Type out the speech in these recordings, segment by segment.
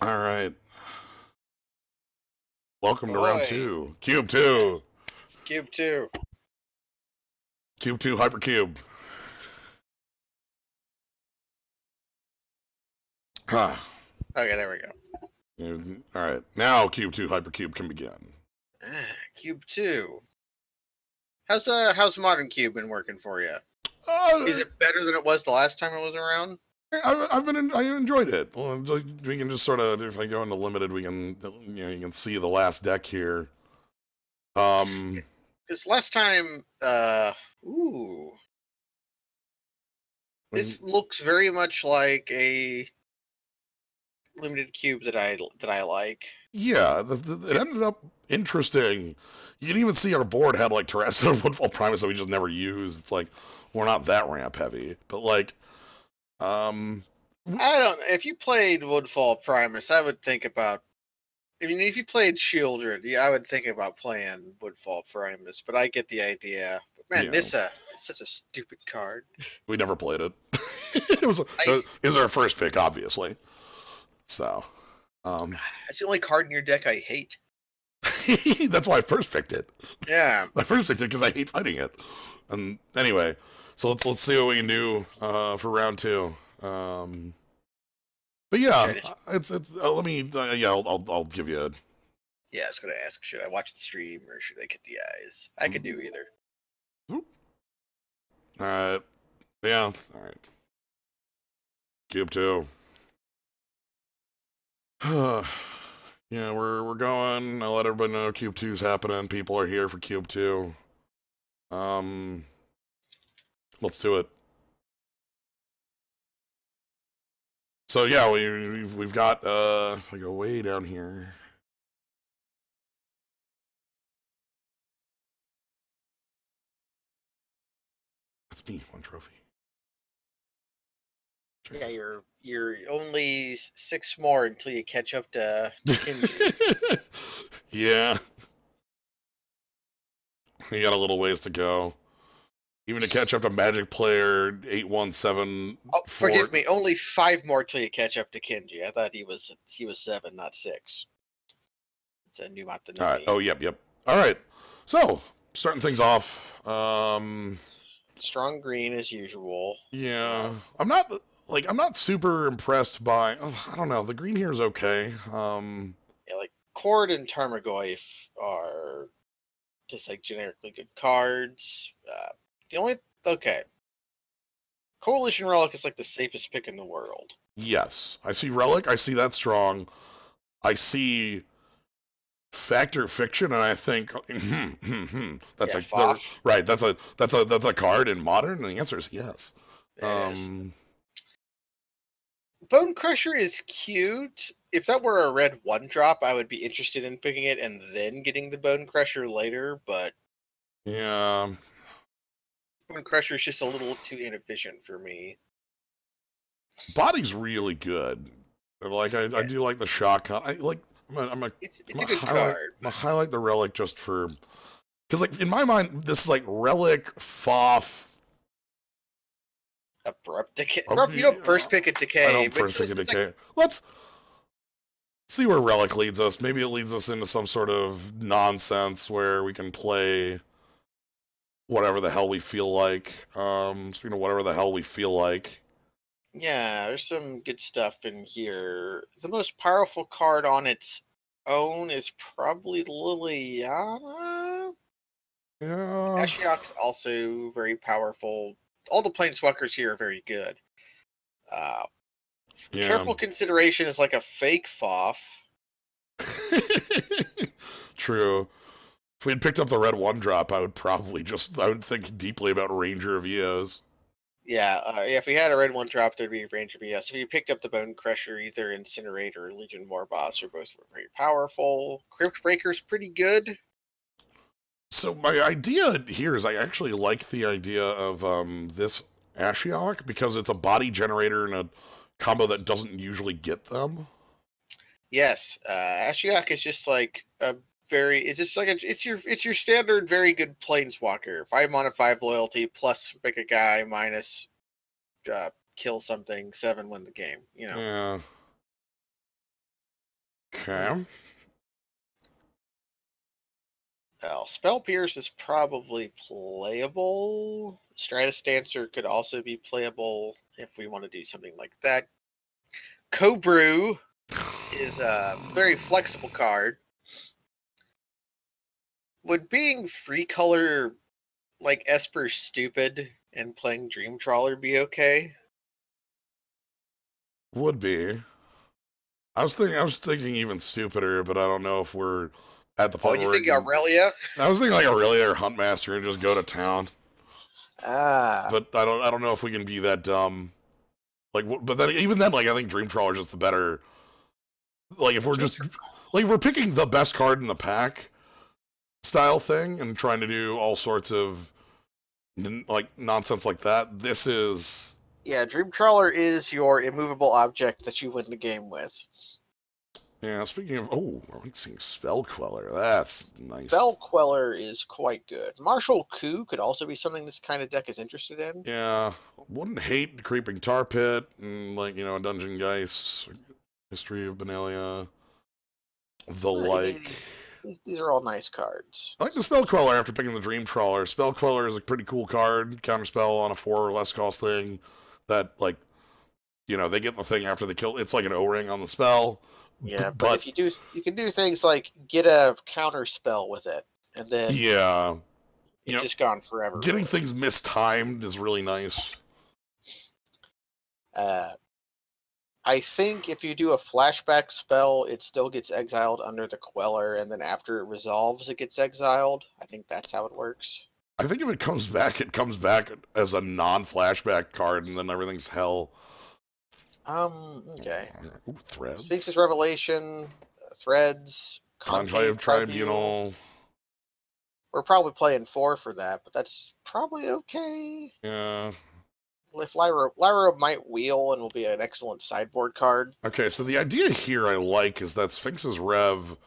All right. Welcome to round Boy, two. Cube 2. Cube 2. Cube 2 Hypercube. Huh. Okay, there we go. All right. Now Cube 2 Hypercube can begin. Cube 2. How's Modern Cube been working for you? Is Uh, it better than it was the last time it was around? I enjoyed it. Well, we can just sort of, if I go into limited, we can, you can see the last deck here. Because last time, ooh, this looks very much like a limited cube that I like. Yeah, it ended up interesting. You can even see our board had like Terrestrial Woodfall Primus that we just never used. It's like we're not that ramp heavy, but like, um, I don't. If you played Woodfall Primus, I would think about. I mean, if you played Shieldred, yeah, I would think about playing Woodfall Primus. But I get the idea. But man, yeah, Nissa, it's such a stupid card. we never played it. It was our first pick, obviously. So, It's the only card in your deck I hate. that's why I first picked it. Yeah. I first picked it because I hate fighting it. And anyway, so let's see what we can do for round two. But yeah, it's let me yeah I'll give you. Yeah, I was gonna ask, should I watch the stream or should I get the eyes? I could do either. All right, yeah, all right. Cube 2. Yeah, we're going. I'll let everybody know Cube 2's happening. People are here for Cube 2. Let's do it. So yeah, we've got if I go way down here. That's me, one trophy. Sure. Yeah, you're only 6 more until you catch up to Kinji. Yeah. You got a little ways to go. Even to catch up to Magic Player 817. Oh, forgive me. Only 5 more till you catch up to Kinji. I thought he was 7, not 6. It's a new map. All right. Oh, yep. All right. So starting things off. Strong green as usual. Yeah, I'm not super impressed by. I don't know. The green here is okay. Yeah, like Cord and Tarmogoyf are just like generically good cards. The only Coalition Relic is like the safest pick in the world. Yes, I see Relic. I see that strong. I see Factor Fiction, and I think that's right. That's a card in Modern, and the answer is yes. Bone Crusher is cute. If that were a red 1-drop, I would be interested in picking it and then getting the Bone Crusher later, but yeah, Bone Crusher is just a little too inefficient for me. Body's really good. Like I do like the shotgun. It's a good card. I'm gonna highlight the Relic just for because like in my mind this is like Relic, Foff. Abrupt Decay. You don't first pick a Decay. I don't first pick a Decay. Let's see where Relic leads us. Maybe it leads us into some sort of nonsense where we can play whatever the hell we feel like. Speaking of whatever the hell we feel like. Yeah, there's some good stuff in here. The most powerful card on its own is probably Liliana. Yeah. Ashiok's also very powerful. All the planeswalkers here are very good. Careful consideration is like a fake Foff. True. If we had picked up the red 1-drop, I would think deeply about Ranger of EOS. Yeah, if we had a red 1-drop, there'd be Ranger of EOS. If you picked up the Bone Crusher, either Incinerate or Legion Warboss are both very powerful. Crypt Breaker's pretty good. So my idea here is I actually like the idea of this Ashiok because it's a body generator and a combo that doesn't usually get them. Yes, Ashiok is just like a it's your standard very good planeswalker. 5 mana, 5 loyalty, plus pick a guy, minus kill something, 7 win the game. You know. Yeah. Okay. Well, Spell Pierce is probably playable. Stratus Dancer could also be playable if we want to do something like that. Cobrew is a very flexible card. Would being 3-color like Esper stupid and playing Dream Trawler be okay? Would be. I was thinking even stupider, but I don't know if we're at the Oh, point you where we think can. Aurelia? I was thinking like Aurelia or Huntmaster and just go to town. Ah. But I don't know if we can be that dumb. Like, but then even then, like I think Dream Trawler is just the better. Like if we're just like if we're picking the best card in the pack style thing and trying to do all sorts of like nonsense like that, this is. Yeah, Dream Trawler is your immovable object that you win the game with. Yeah, speaking of, oh, I'm seeing Spell Queller. That's nice. Spell Queller is quite good. Martial Coup could also be something this kind of deck is interested in. Yeah, wouldn't hate Creeping Tar Pit and like a Dungeon Geist, History of Benalia, the like. These are all nice cards. I like the Spell Queller after picking the Dream Trawler. Spell Queller is a pretty cool card, counterspell on a 4 or less cost thing that like they get the thing after they kill. It's like an O-ring on the spell. Yeah, but if you can do things like get a counter spell with it, and then yeah, it's just gone forever. Getting really. things mistimed is really nice. I think if you do a flashback spell, it still gets exiled under the Queller, and then after it resolves, it gets exiled. I think that's how it works. I think if it comes back as a non-flashback card, and then everything's hell. Okay. Ooh, Threads. Sphinx's Revelation, Threads, Conclave Tribunal. We're probably playing 4 for that, but that's probably okay. Yeah. If Lyra might wheel and will be an excellent sideboard card. Okay, so the idea here I like is that Sphinx's Rev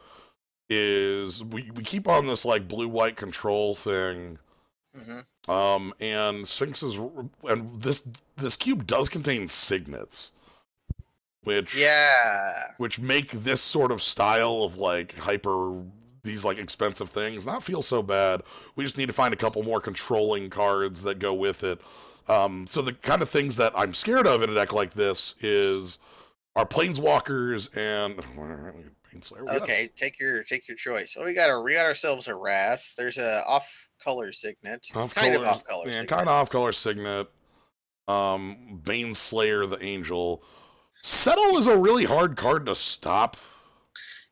is we keep on this like blue-white control thing. Mm-hmm. And Sphinx's and this cube does contain signets. Which make this sort of style of like these like expensive things not feel so bad. We just need to find a couple more controlling cards that go with it. So the kind of things that I'm scared of in a deck like this is our Planeswalkers and okay, take your choice. Well, we got ourselves a Wrath. There's a off-color signet. Kind of off-color signet. Baneslayer the Angel. Settle is a really hard card to stop.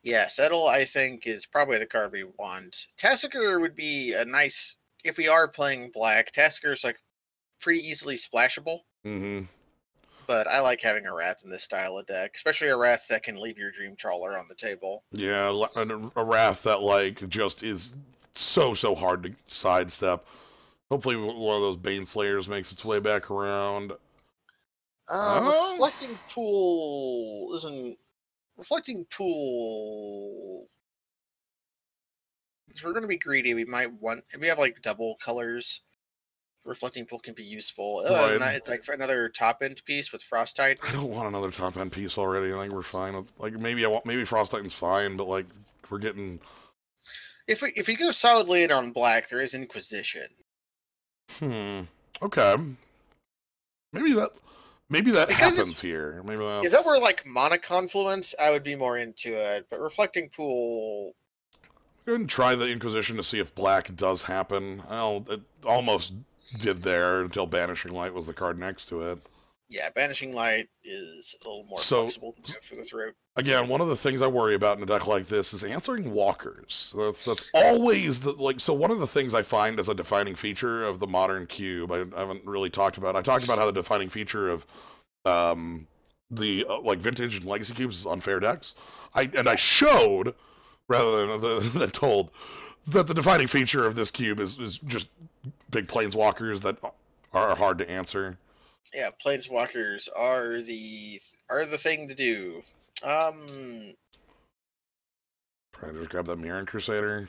Yeah, Settle, I think, is probably the card we want. Tassiger would be a nice... If we are playing black, Tassiger is, like, pretty easily splashable. Mm-hmm. But I like having a Wrath in this style of deck, especially a Wrath that can leave your Dream Trawler on the table. Yeah, a Wrath that, like, just is so hard to sidestep. Hopefully one of those Baneslayers makes its way back around. Reflecting Pool isn't... Reflecting Pool... If we're going to be greedy, we might want... If we have, like, double colors, Reflecting Pool can be useful. Right. It's like for another top-end piece with Frost Titan. I don't want another top-end piece already. I think we're fine with... Like, maybe Frost Titan's fine, but, like, we're getting... If we go solidly in on black, there is Inquisition. Okay. Maybe that happens here. Maybe that's... If that were like Mana Confluence, I would be more into it. But Reflecting Pool... Go ahead and try the Inquisition to see if black does happen. Well, it almost did there until Banishing Light was the card next to it. Yeah, Banishing Light is a little more flexible to go for this route. Again, one of the things I worry about in a deck like this is answering walkers. That's always so one of the things I find as a defining feature of the modern cube, I haven't really talked about. I talked about how the defining feature of the like vintage and legacy cubes is unfair decks. I showed rather than told that the defining feature of this cube is just big planeswalkers that are hard to answer. Yeah, planeswalkers are the thing to do. Probably just grab the Mirran Crusader.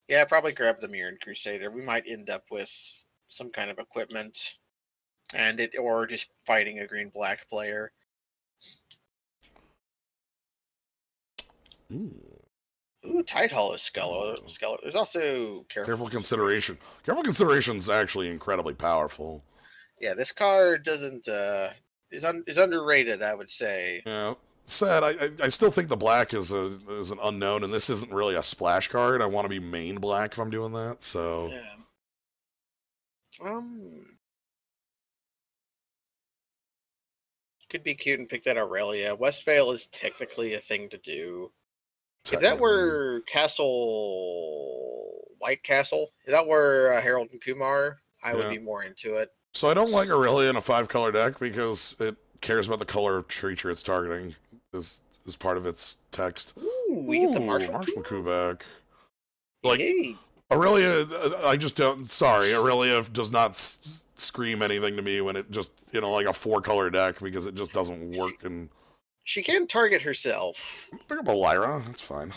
Yeah, probably grab the Mirran Crusader. We might end up with some kind of equipment, or just fighting a green-black player. Ooh, Tight Hollow Skeller. There's also Careful Consideration. Careful Consideration is actually incredibly powerful. Yeah, this card doesn't is underrated, I would say. Yeah. Sad. I still think the black is an unknown, and this isn't really a splash card. I want to be main black if I'm doing that. So Yeah. Could be cute and pick that Aurelia. Westvale is technically a thing to do. If that were White Castle, is that where Harold and Kumar? I would be more into it. So I don't like Aurelia in a 5-color deck because it cares about the color of creature it's targeting as part of its text. Ooh, we get the Marshall McCoo back. Like, hey. Aurelia, I just don't. Sorry, Aurelia does not scream anything to me when it just, like a 4-color deck because it just doesn't work. And she can target herself. Pick up a Lyra, that's fine.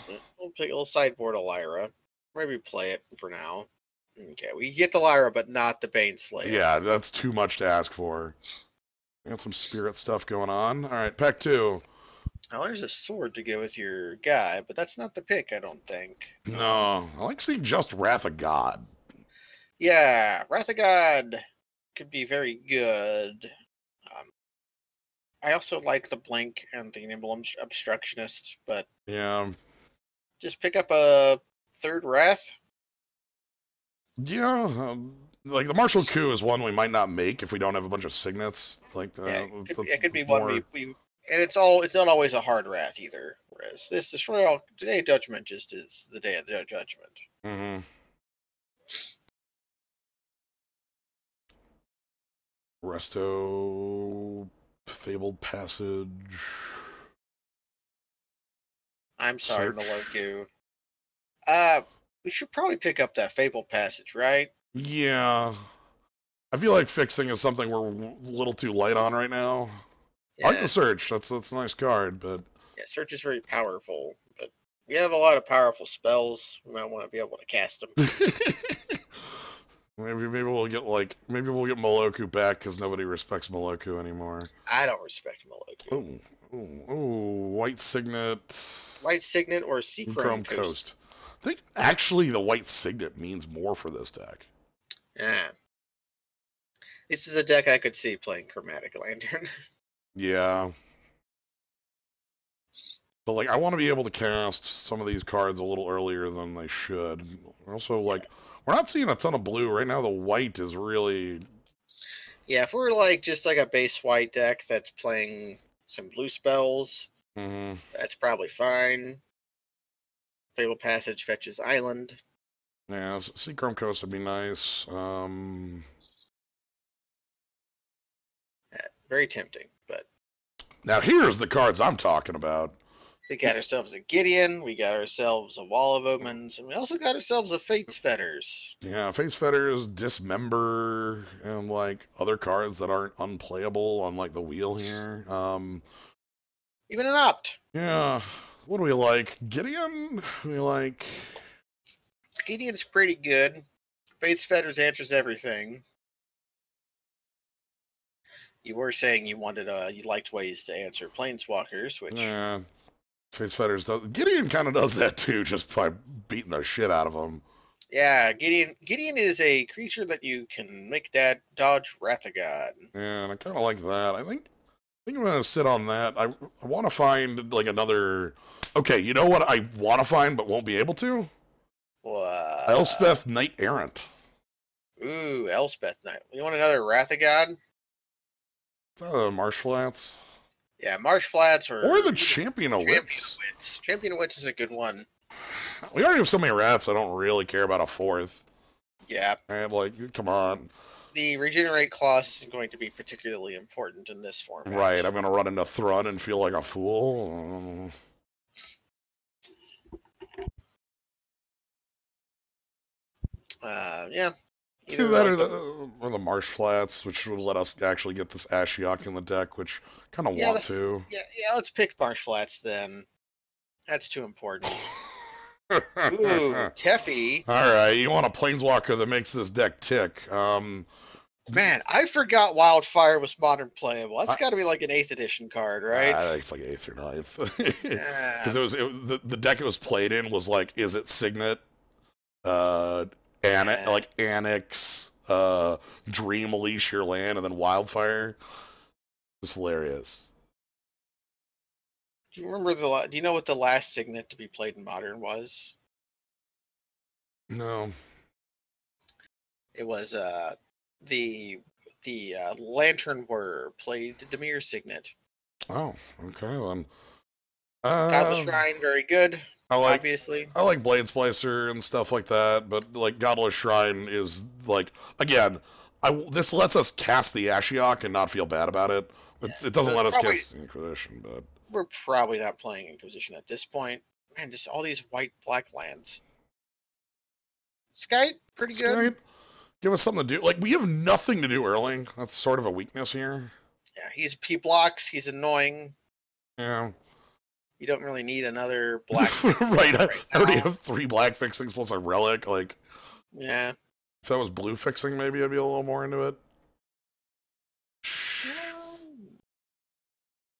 We'll sideboard a Lyra. Maybe play it for now. Okay, we get the Lyra, but not the Baneslayer. Yeah, that's too much to ask for. Got some spirit stuff going on. All right, pack 2. Now, there's a sword to go with your guy, but that's not the pick, I don't think. No, I like seeing just Wrath of God. Yeah, Wrath of God could be very good. I also like the Blink and the Nimble Obstructionist, but yeah, just pick up a 3rd Wrath. Yeah, like the Marshall Coup is one we might not make if we don't have a bunch of signets. Like, it could be one we and it's not always a hard Wrath either. Whereas this Destroy All Day of Judgment just is the Day of the Judgment. Mm-hmm. Resto, Fabled Passage. I'm sorry, Maloku. We should probably pick up that Fabled Passage, right? Yeah. I feel like Fixing is something we're a little too light on right now. Yeah. I like the Search. That's a nice card, but yeah, Search is very powerful. But we have a lot of powerful spells. We might want to be able to cast them. maybe we'll get Maloku back because nobody respects Maloku anymore. I don't respect Maloku. Ooh, White Signet. White Signet or Seachrome Coast. I think actually the White Signet means more for this deck. Yeah. This is a deck I could see playing Chromatic Lantern. Yeah. But, like, I want to be able to cast some of these cards a little earlier than they should. Also, like, we're not seeing a ton of blue. Right now, the white is really... Yeah, if we're, just a base white deck that's playing some blue spells, that's probably fine. Fabled Passage fetches Island. Yeah, Seachrome Coast would be nice. Yeah, very tempting, but... Now, here's the cards I'm talking about. We got ourselves a Gideon, we got ourselves a Wall of Omens, and we also got ourselves a Fate's Fetters. Yeah, Fate's Fetters, Dismember, and, other cards that aren't unplayable on, the wheel here. Even an Opt. Yeah. What do we like? Gideon? Gideon's pretty good. Fate's Fetters answers everything. You were saying you liked ways to answer Planeswalkers, which... Yeah. Fate's Fetters does. Gideon kind of does that too, just by beating the shit out of them. Yeah, Gideon is a creature that you can make dodge Wrath of God. Yeah, and I kind of like that. I think I'm going to sit on that. I want to find, another... Okay, you know what I want to find but won't be able to? What? Elspeth Knight Errant. Ooh, Elspeth Knight. You want another Wrath of God? Marsh Flats. Yeah, Marsh Flats or the Champion of Wits. Champion of Wits is a good one. We already have so many rats, I don't really care about a 4th. Yeah. Right, come on. The Regenerate clause isn't going to be particularly important in this format. Right, I'm going to run into Thrun and feel like a fool. Yeah. Either that or the Marsh Flats, which will let us actually get this Ashiok in the deck, which kind of want to. Yeah, let's pick Marsh Flats then. That's too important. Ooh, Teffy. All right, you want a Planeswalker that makes this deck tick. Man, I forgot Wildfire was modern playable. That's I, got to be like an 8th edition card, right? I think it's like 8th or ninth. Yeah. Because the deck it was played in was like, is it Signet, uh, Yeah. like Annex, Dream Unleash Your Land, and then Wildfire. It was hilarious. Do you remember do you know what the last Signet to be played in modern was? No. It was the Lantern Whirr played Demir Signet. Oh, okay then. Godless Um, Shrine, very good, I like obviously. I like Blade Splicer and stuff like that, but like Godless Shrine is like again, this lets us cast the Ashiok and not feel bad about it. It doesn't let us Probably cast the Inquisition, but we're probably not playing Inquisition at this point. Man, just all these white black lands. Skype, pretty good. Skype, give us something to do. Like we have nothing to do early. That's sort of a weakness here. Yeah, he blocks. He's annoying. Yeah. You don't really need another black right. I already now. have 3 black fixings plus a relic. Like Yeah. if that was blue fixing, maybe I'd be a little more into it.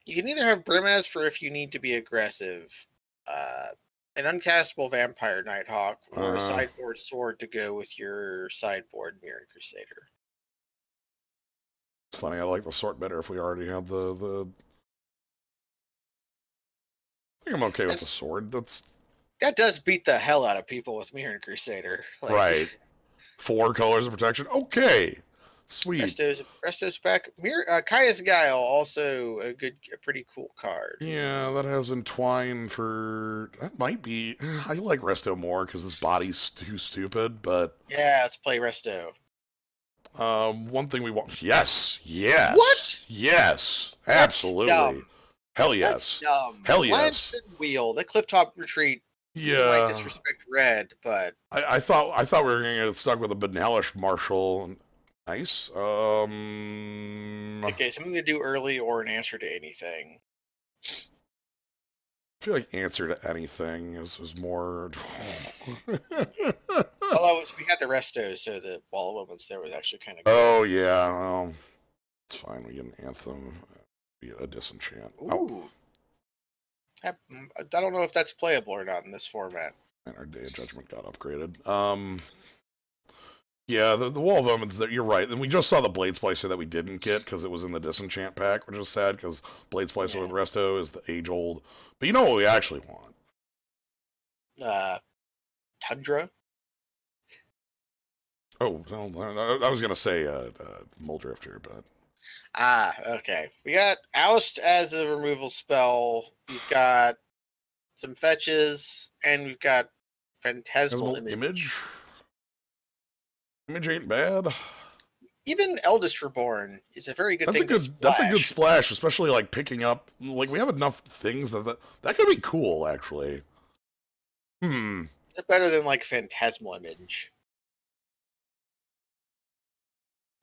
You can either have Brimaz for if you need to be aggressive, an uncastable Vampire Nighthawk, or a sideboard sword to go with your sideboard Mirror Crusader. It's funny. I like the sort better if we already had the. I think I'm okay with the sword. That does beat the hell out of people with Mirror Crusader. Like, right. 4 colors of protection. Okay. Sweet. Resto's back. Kaya's Guile, also a pretty cool card. Yeah, that has Entwine for. That might be. I like Resto more because this body's too stupid, but. Yeah, let's play Resto. One thing we want. Yes! Yes! What? Yes! Absolutely. That's dumb. Hell yes. That's dumb. Hell yes. Lance and Wheel, the Clifftop Retreat. Yeah. Might disrespect red, but. I thought we were going to get stuck with a Benalish Marshal. Nice. Okay, something to do early or an answer to anything. I feel like answer to anything is more. Although we got the Resto, so the Wall of Moments there was actually kind of good. Oh, yeah. Well, it's fine. We get an Anthem, a Disenchant. Ooh. Oh. I don't know if that's playable or not in this format. And our Day of Judgment got upgraded. Yeah, the Wall of Omens, you're right. And we just saw the Blade Splicer that we didn't get because it was in the Disenchant pack, which is sad because Blade Splicer with Resto is the age-old. But you know what we actually want? Tundra? Oh, no, I was going to say Muldrifter, but... Okay. We got Oust as a removal spell. We've got some fetches, and we've got Phantasmal Image. Image ain't bad. Even Eldest Reborn is a very good thing to splash. That's a good splash, especially like picking up. Like we have enough things that could be cool, actually. Is it better than like Phantasmal Image?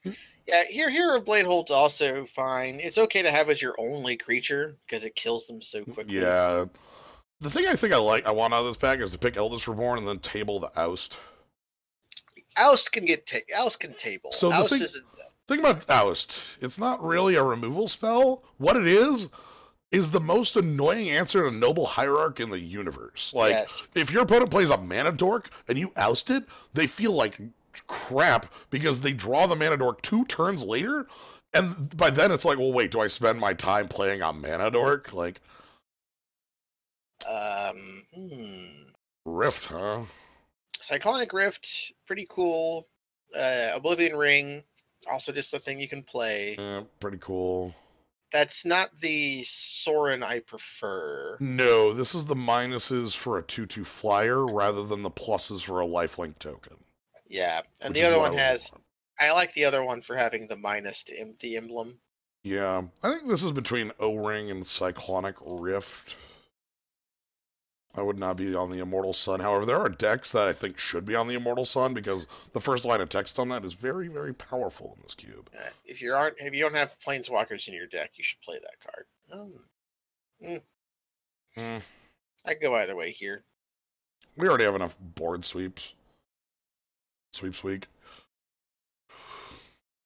Yeah, Hero Blade Hold's also fine. It's okay to have as your only creature because it kills them so quickly. Yeah. The thing I think I want out of this pack is to pick Eldest Reborn and then table the Oust. Oust can Oust can table. So Oust the thing about Oust, it's not really a removal spell. What it is the most annoying answer to Noble Hierarch in the universe. Like, if your opponent plays a Mana Dork and you oust it, they feel like crap because they draw the Mana Dork 2 turns later, and by then it's like, well, wait, do I spend my time playing on Mana Dork? Like, Rift, huh? Cyclonic Rift, pretty cool. Oblivion Ring, also just a thing you can play. Yeah, pretty cool. That's not the Sorin I prefer. No, this is the minuses for a 2/2 flyer rather than the pluses for a lifelink token. Yeah, and the other one has... I like the other one for having the minus to the emblem. Yeah, I think this is between O-Ring and Cyclonic Rift. I would not be on the Immortal Sun. However, there are decks that I think should be on the Immortal Sun because the first line of text on that is very, very powerful in this cube. If you don't have Planeswalkers in your deck, you should play that card. I'd go either way here. We already have enough board sweeps. Sweeps week.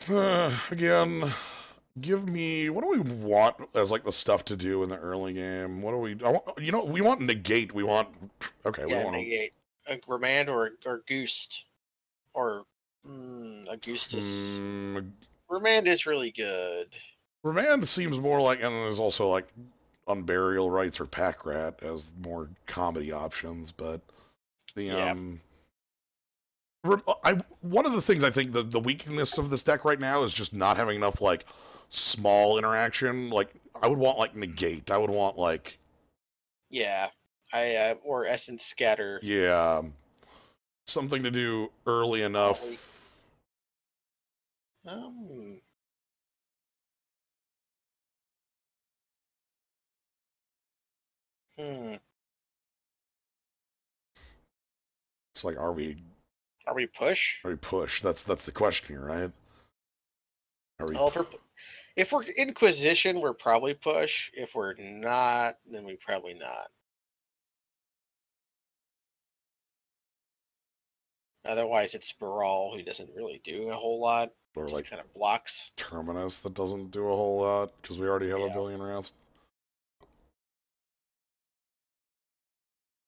Again, give me what do we want as like the stuff to do in the early game? What do we? We want negate. We want we Yeah, want negate a remand or Goost or a Goostus. to. Remand is really good. Remand seems more like, and there's also like Unburial Rites or Pack Rat as more comedy options, but the Yeah. one of the things I think the weakness of this deck right now is just not having enough like small interaction. Like I would want like negate. I would want like Yeah. Or Essence Scatter. yeah something to do early Ollie. enough. Um. Hmm. It's like Are we push? are we push? That's the question here, right? Are we? Well, if we're Inquisition, we're probably push. If we're not, then we probably not. Otherwise, it's Baral, who doesn't really do a whole lot. Or Just like kind of blocks. Terminus that doesn't do a whole lot because we already have a Yeah. billion rounds.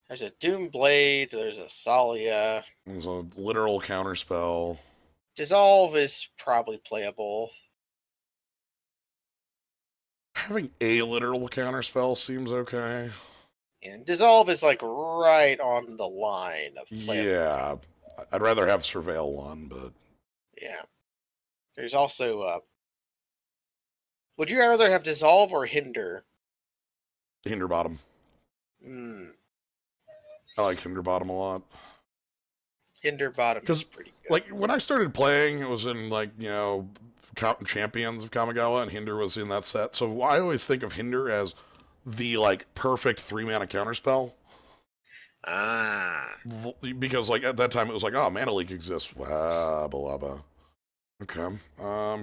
There's a Doom Blade. There's a Salia. There's a literal counterspell. Dissolve is probably playable. Having a literal counterspell seems okay. And Dissolve is like right on the line of playability. Yeah, I'd rather have Surveil one, but Yeah. There's also would you rather have Dissolve or Hinder? Hinder Bottom. Hmm. I like Hinder Bottom a lot. Hinder Bottom is pretty good. Like when I started playing, it was in like Champions of Kamigawa, and Hinder was in that set. So I always think of Hinder as the like perfect 3-mana counterspell. Ah. Because like at that time it was like, oh, Mana Leak exists. Blah blah blah. Okay.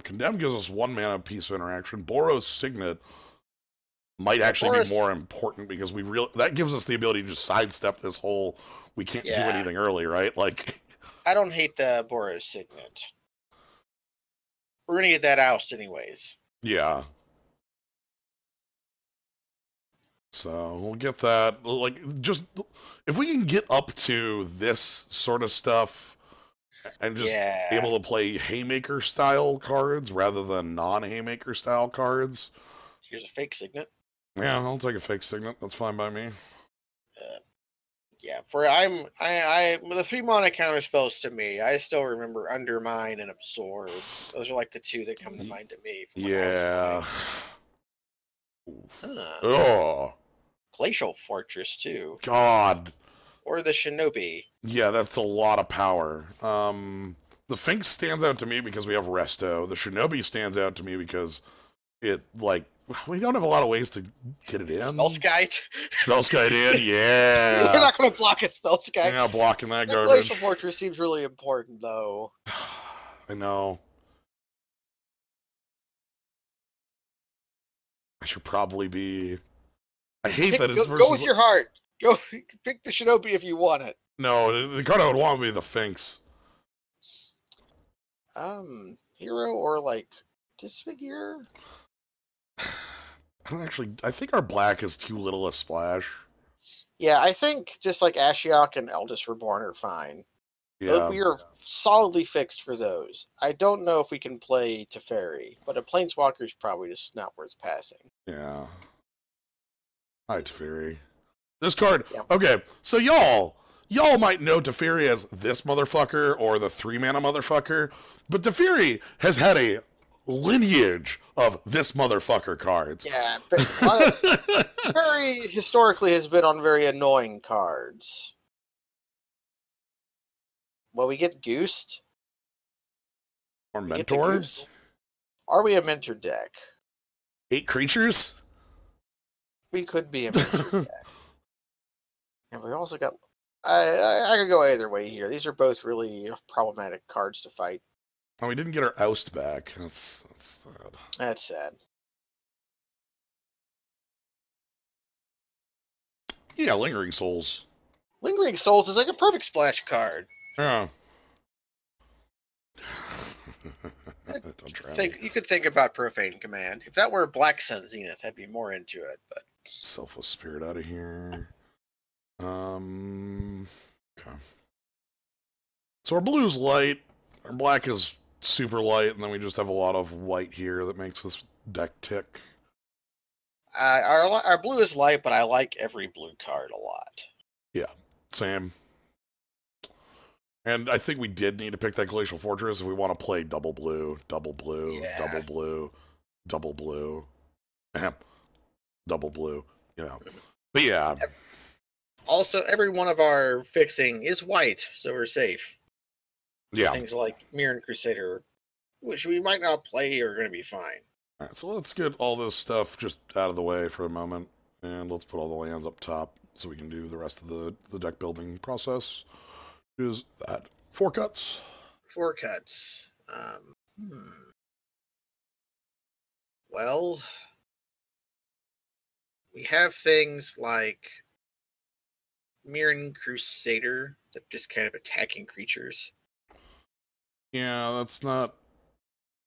Condemn gives us 1 mana piece of interaction. Boros Signet might actually be more important because that gives us the ability to just sidestep this whole we can't do anything early, right? Like I don't hate the Boros Signet. We're gonna get that oust anyways. Yeah. So we'll get that. Like just if we can get up to this sort of stuff and just able to play Haymaker style cards rather than non-Haymaker style cards. Here's a fake Signet. Yeah, I'll take a fake Signet. That's fine by me. Yeah, with the 3-mana counter spells to me, I still remember Undermine and Absorb. Those are like the two that come to mind to me. Yeah. Oh. Glacial Fortress too. God. Or the Shinobi. Yeah, that's a lot of power. The Finks stands out to me because we have Resto. The Shinobi stands out to me because it we don't have a lot of ways to get it in. Spellskite. Spellskite in, yeah. You're not going to block a Spellskite. Yeah, blocking that garbage. Glacial Fortress seems really important, though. I know. I should probably be. I hate that it's go with your heart. Go pick the Shinobi if you want it. No, the card I would want would be the Finks. Hero or like Disfigure? I think our black is too little a splash. Yeah, I think just like Ashiok and Eldest Reborn are fine. Yeah. We are solidly fixed for those. I don't know if we can play Teferi, but a Planeswalker is probably just not worth passing. Yeah. Hi, Teferi. This card. Yeah. Okay, so y'all might know Teferi as this motherfucker or the 3-mana motherfucker, but Teferi has had a lineage of this motherfucker cards. Yeah, but Teferi historically has been on very annoying cards. Well, we get Goosed. Or Mentors? Are we a Mentor deck? 8 creatures? We could be a Mentor deck. And we also got... I could go either way here. These are both really problematic cards to fight. Oh, we didn't get our Oust back. That's sad. That's sad. Yeah, Lingering Souls. Lingering Souls is like a perfect splash card. Yeah. You could think about Profane Command. If that were Black Sun Zenith, I'd be more into it. But Selfless Spirit out of here. Okay. So our blue's light, our black is super light, and then we just have a lot of white here that makes this deck tick. our blue is light, but I like every blue card a lot. Yeah, same. And I think we did need to pick that Glacial Fortress if we want to play double blue, double blue, Yeah. double blue, double blue, double blue, you know. But yeah. Also, every one of our fixing is white, so we're safe. Yeah. Things like Mirren Crusader, which we might not play, are going to be fine. All right, so let's get all this stuff just out of the way for a moment, and let's put all the lands up top so we can do the rest of the deck building process. Is that 4 cuts? 4 cuts. Well, we have things like Mirren Crusader that just kind of attacking creatures. Yeah, that's not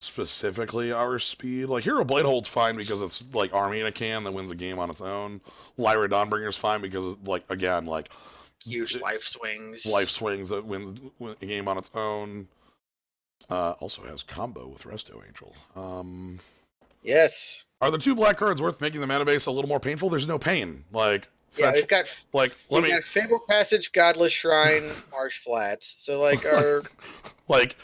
specifically our speed. Like, Hero Blade Hold's fine because it's, like, Army in a can that wins a game on its own. Lyra Dawnbringer's fine because, like, again, like... Huge life swings. Life swings that wins a game on its own. Also has combo with Resto Angel. Yes. Are the 2 black cards worth making the mana base a little more painful? There's no pain. Like... Yeah, we've got got Fable Passage, Godless Shrine, Marsh Flats. So like our like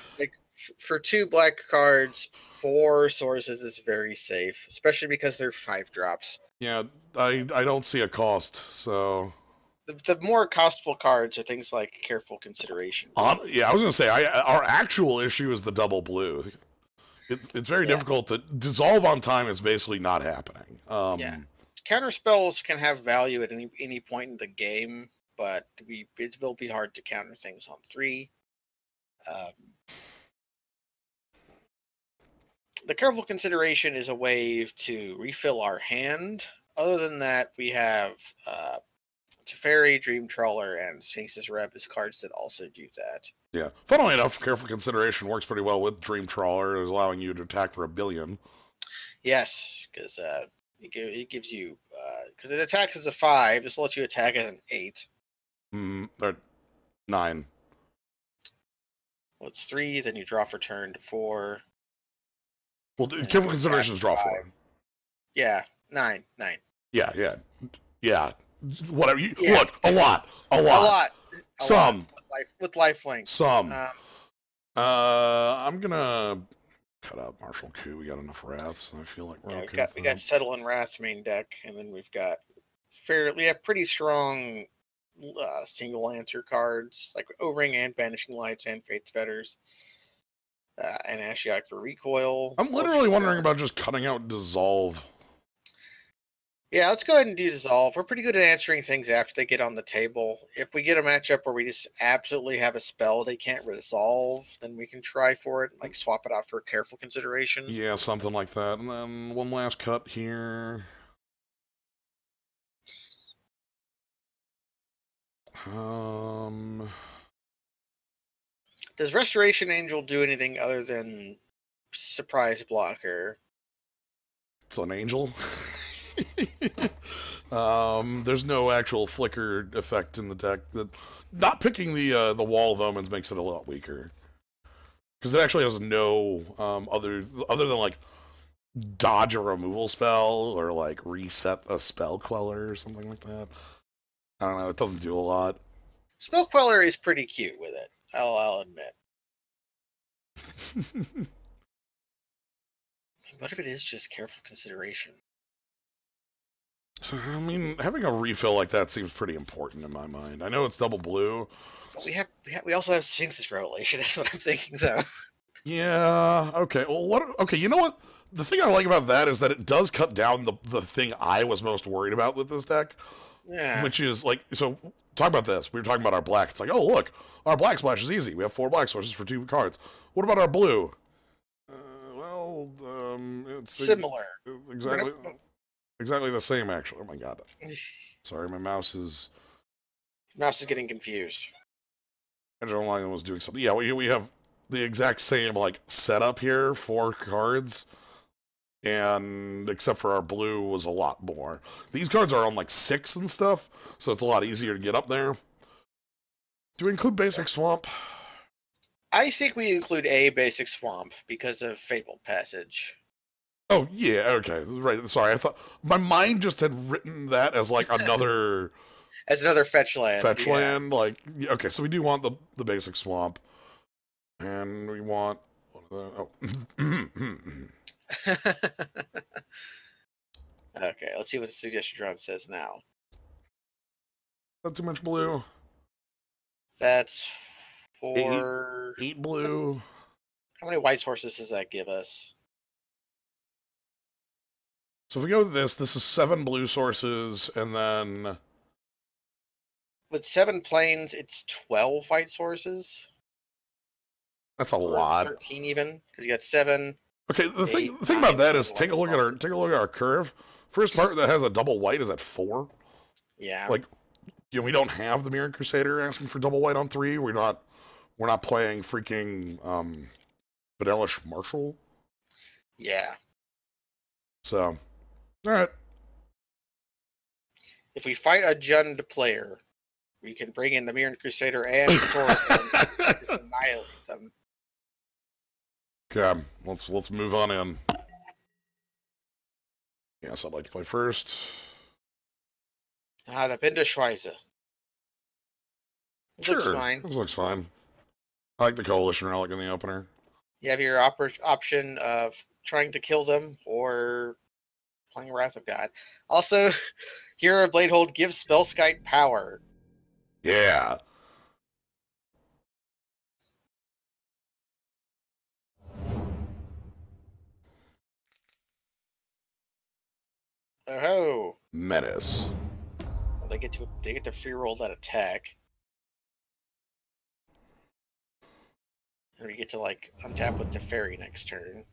for 2 black cards, 4 sources is very safe, especially because they're 5 drops. Yeah, I don't see a cost. So the more costful cards are things like Careful Consideration. Yeah, I was gonna say our actual issue is the double blue. It's very difficult to dissolve on time. Is basically not happening. Yeah. Counter spells can have value at any point in the game, but it will be hard to counter things on 3. The Careful Consideration is a way to refill our hand. Other than that, we have Teferi, Dream Trawler, and Sphinx's Rev as cards that also do that. Yeah. Funnily enough, Careful Consideration works pretty well with Dream Trawler, is allowing you to attack for 1 billion. Yes, because it gives you because it attacks as a 5. This lets you attack as an 8. Or 9. Well, it's 3. Then you draw for turn to 4. Well, Careful Consideration is draw 4. Yeah, 9. Yeah. Whatever. Look, a lot. Some with lifelink. Some. I'm gonna cut out Martial Coup. We got enough Wraths. I feel like we're okay. We got Settle and Wrath main deck, and then we've got pretty strong single answer cards like O-Ring and Banishing Lights and Fate's Fetters, and Ashiok for Recoil. I'm literally wondering about just cutting out Dissolve. Yeah, let's go ahead and do Dissolve. We're pretty good at answering things after they get on the table. If we get a matchup where we just absolutely have a spell they can't resolve, then we can try for it, like swap it out for Careful Consideration. Yeah, something like that. And then one last cut here. Does Restoration Angel do anything other than surprise blocker? It's an angel. There's no actual flicker effect in the deck. Not picking the Wall of Omens makes it a lot weaker because it actually has no other than like dodge a removal spell or like reset a spell queller or something like that. I don't know. It doesn't do a lot. Spell queller is pretty cute with it. I'll admit. What if it is just Careful Consideration? I mean, having a refill like that seems pretty important in my mind. I know it's double blue. But we also have Sphinx's Revelation. That's what I'm thinking, though. Yeah. Okay. Well, okay. You know what? The thing I like about that is that it does cut down the thing I was most worried about with this deck. Yeah. Which is like, so talk about this. We were talking about our black. It's like, oh look, our black splash is easy. We have 4 black sources for 2 cards. What about our blue? It's similar. Exactly the same, actually. Oh my god. Sorry, my mouse is getting confused. Edge Online was doing something. Yeah, we have the exact same like setup here, 4 cards, and except for our blue was a lot more. These cards are on like 6 and stuff, so it's a lot easier to get up there. Do we include basic swamp? I think we include a basic swamp because of Fabled Passage. Oh yeah, okay, right. Sorry, I thought my mind just had written that as like another As another fetch land. fetch yeah. land. Like, okay, so we do want the basic swamp, and we want oh. Okay, let's see what the suggestion drum says now. Not too much blue. That's 4. 8 blue. How many white sources does that give us? So if we go with this is 7 blue sources, and then With 7 planes, it's 12 white sources. that's a lot. 13 even, because you got 7. Okay, the thing 9, about that is 10, take a look 11, at our curve. First part that has a double white is at 4. Yeah. Like, we don't have the Mirror Crusader asking for double white on 3. We're not playing freaking Badelish Marshall. Yeah. So, all right. If we fight a Jund player, we can bring in the Mirror Crusader and the Sword and just annihilate them. Okay, let's move on in. Yes, I'd like to play first. The Binderschweize. It looks fine. This looks fine. I like the Coalition Relic in the opener. You have your option of trying to kill them or playing Wrath of God. Also, Hero of Bladehold gives Spellskite power. Yeah. Oh, Menace. well, they get to free roll that attack, and we get to like untap with Teferi next turn.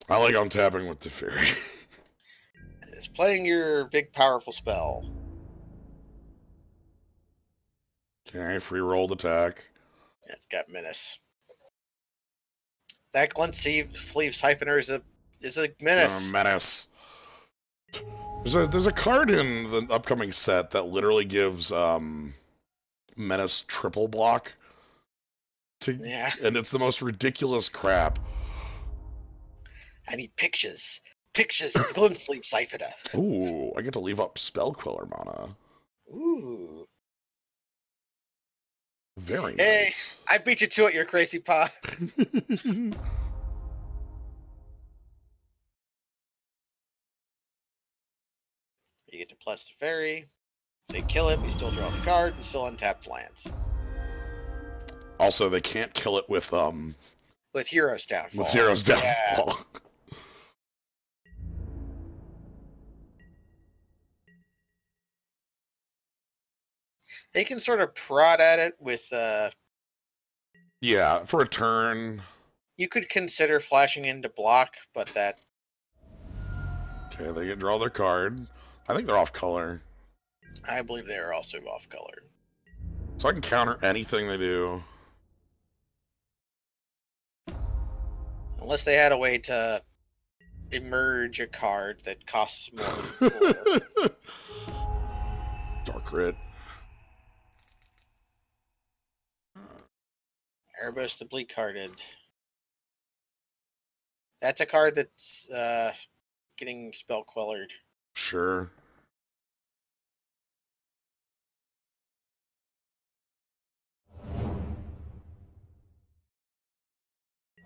I like untapping with Teferi. It's playing your big powerful spell. Okay, free rolled attack. Yeah, it's got Menace. That Glint Sleeve Siphoner is a menace. Menace. There's a card in the upcoming set that literally gives Menace triple block. Yeah. And it's the most ridiculous crap. I need pictures. Pictures of the Glint Sleeve Siphoner. Ooh, I get to leave up Spell Queller mana. Ooh. Very Hey, nice. I beat you to it, you crazy paw. You get to plus the fairy. They kill it, we still draw the card and still untap lands. Also, they can't kill it with Hero's Downfall. With Hero's Downfall. Yeah. They can sort of prod at it with Yeah, for a turn. you could consider flashing into block, but that Okay, they get draw their card. I think they're off color. I believe they are also off color. So I can counter anything they do. Unless they had a way to emerge a card that costs more than 4. Dark Rit. Erebos the Bleak Hearted. That's a card that's getting spell quellered. Sure.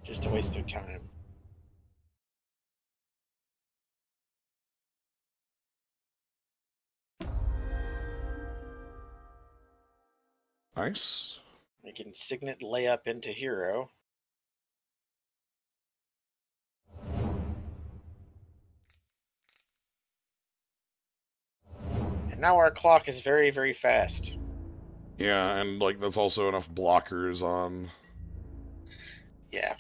Just to waste their time. Nice. We can Signet Layup into Hero. And now our clock is very, very fast. Yeah, and like that's also enough blockers on. Yeah.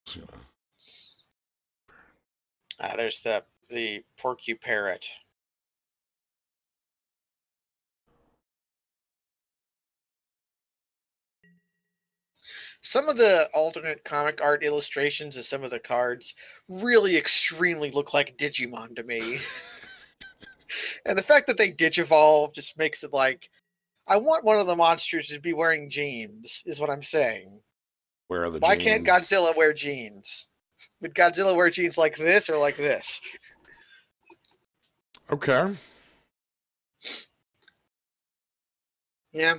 So, There's the Porcu-Parrot. Some of the alternate comic art illustrations of some of the cards really extremely look like Digimon to me. And the fact that they digivolve just makes it like, I want one of the monsters to be wearing jeans, is what I'm saying. Where are the Why jeans? can't Godzilla wear jeans? Would Godzilla wear jeans like this or like this? Okay. Yeah.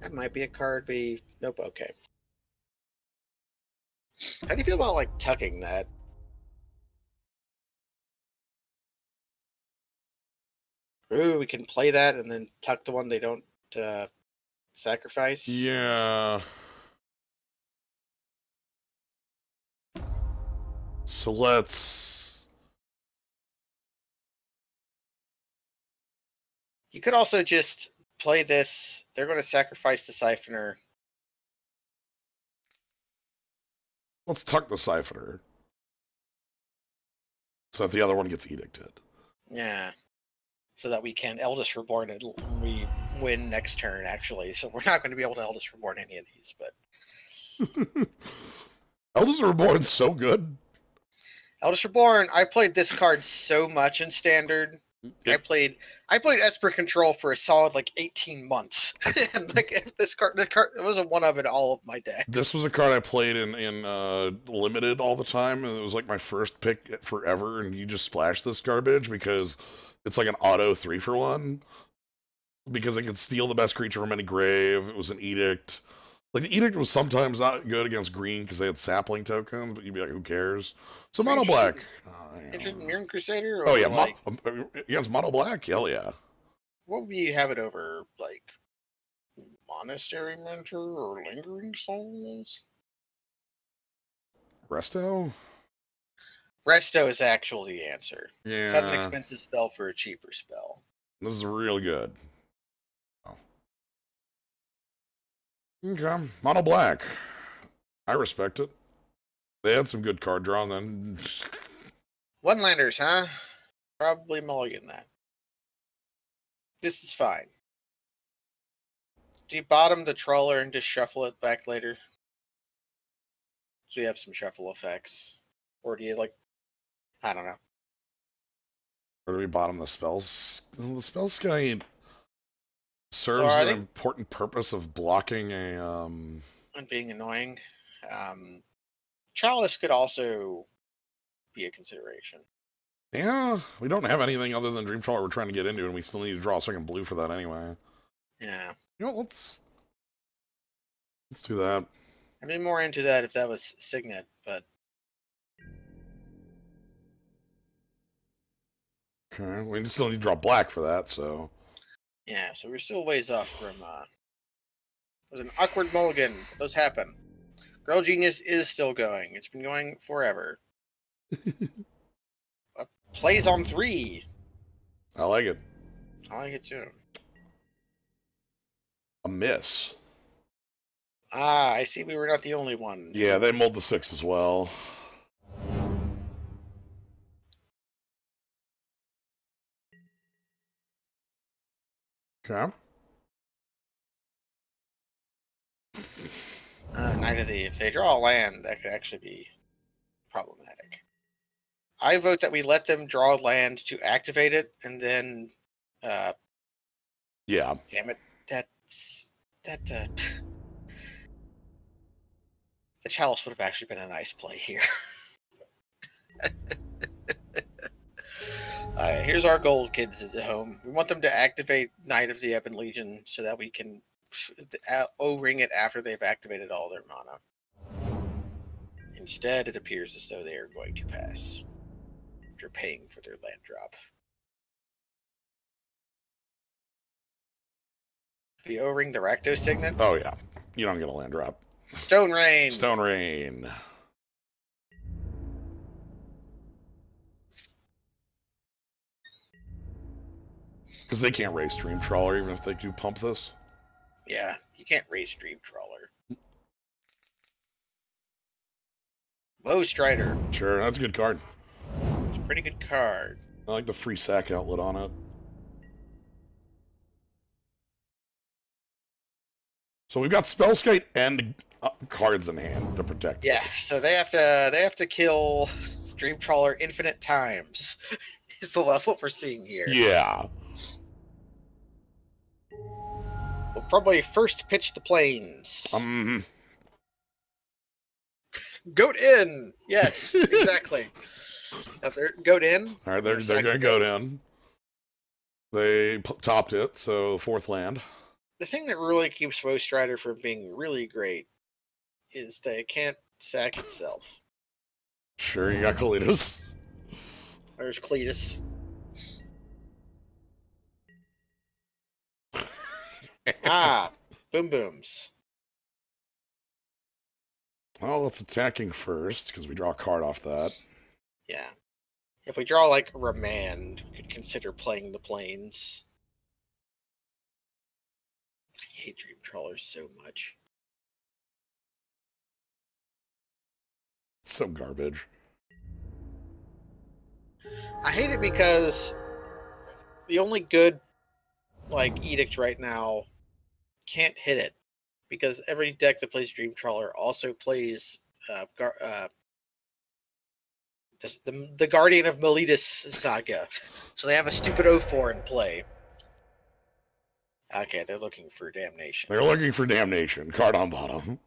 That might be a card we... Nope, okay. How do you feel about, like, tucking that? Ooh, we can play that and then tuck the one they don't sacrifice. Yeah. So let's... You could also just play this. They're going to sacrifice the Siphoner. Let's tuck the Siphoner. So that the other one gets edicted. Yeah. So that we can Eldest Reborn it when we win next turn, actually. So we're not going to be able to Eldest Reborn any of these, but... Eldest Reborn's so good. Eldest Reborn, I played this card so much in Standard. I played Esper Control for a solid like 18 months, and like this card, it was a one of in all of my decks. This was a card I played in Limited all the time, and it was like my first pick forever. And you just splash this garbage because it's like an auto 3-for-1. Because it could steal the best creature from any grave. It was an edict. Like the edict was sometimes not good against green because they had sapling tokens, but you'd be like, who cares? So mono black. Interested in Mirren Crusader? Or Oh yeah, like, against mono black. Hell yeah. What would you have it over? Like Monastery Mentor or Lingering Souls? Resto. Resto is actually the answer. Yeah. Cut an expensive spell for a cheaper spell. This is real good. Oh. Okay, mono black. I respect it. They had some good card draw then. One-landers, huh? Probably mulligan that. This is fine. Do you bottom the Trawler and just shuffle it back later? So you have some shuffle effects. Or do you like... I don't know. Or do we bottom the spells? The spell sky serves an important purpose of blocking a... And being annoying. Chalice could also be a consideration. Yeah, we don't have anything other than Dreamtrawler we're trying to get into, and we still need to draw a second blue for that anyway. Yeah. You know, let's do that. I'd be more into that if that was Signet, but... Okay, we still need to draw black for that, so... Yeah, so we're still ways off from... It was an awkward mulligan, but those happen. Girl Genius is still going. It's been going forever. Plays on 3. I like it. I like it too. A miss. Ah, I see we were not the only one. Yeah, they mulled the 6 as well. Okay. Knight of the... If they draw a land, that could actually be problematic. I vote that we let them draw land to activate it, and then... yeah. Damn it. The Chalice would have actually been a nice play here. Here's our gold, kids at home. We want them to activate Knight of the Ebon Legion so that we can O-ring it after they've activated all their mana. Instead, it appears as though they are going to pass after paying for their land drop. Do you O-ring the Rakdos Signet? Oh, yeah. You don't get a land drop. Stone Rain! Stone Rain. Because they can't raise Dream Trawler even if they do pump this. Yeah, you can't raise Dream Trawler. Woe Strider. Sure, that's a good card. It's a pretty good card. I like the free sack outlet on it. So we've got Spellskite and cards in hand to protect. Yeah, so they have to kill Dreamtrawler infinite times. Is what we're seeing here. Yeah. We'll probably first pitch the planes. Goat in. Yes, exactly. Goat in. All right, they're going to go in. They topped it, so fourth land. The thing that really keeps Woe Strider from being really great is that it can't sack itself. Sure, you got Cletus. There's Cletus. Boom booms. Well, it's attacking first, because we draw a card off that. Yeah. If we draw, like, Remand, we could consider playing the planes. I hate Dream Trawlers so much. It's so garbage. I hate it because the only good, like, Edict right now can't hit it. Because every deck that plays Dream Trawler also plays the Guardian of Meletus Saga. So they have a stupid 0-4 in play. Okay, they're looking for Damnation. They're looking for Damnation. Card on bottom.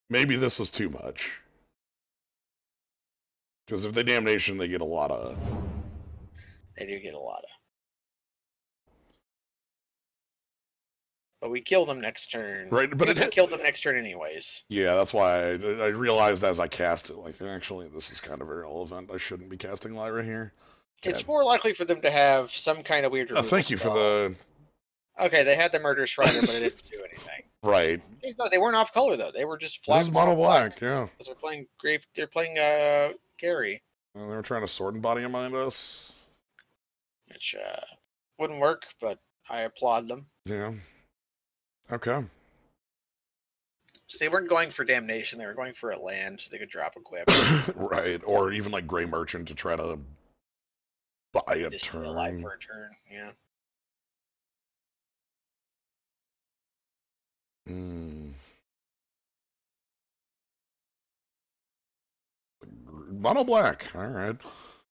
Maybe this was too much. Because if they Damnation, they get a lot of... They do get a lot of. But we kill them next turn. Right, but we killed them next turn anyways. Yeah, that's why I realized as I cast it, like, actually, this is kind of irrelevant. I shouldn't be casting Lyra here. It's more likely for them to have some kind of weird removal thank you spell. for the... Okay, they had the Murderous Rider, but it didn't do anything. Right. No, they weren't off color, though. They were just flat. This is mono black, yeah. Because they're playing Gary. Well, they were trying to Sword and Body Mind us. Which wouldn't work, but I applaud them. Yeah. Okay. So they weren't going for Damnation, they were going for a land so they could drop a quip. Right, or even like Grey Merchant to try to buy a Just turn. alive for a turn, yeah. Mono black, alright.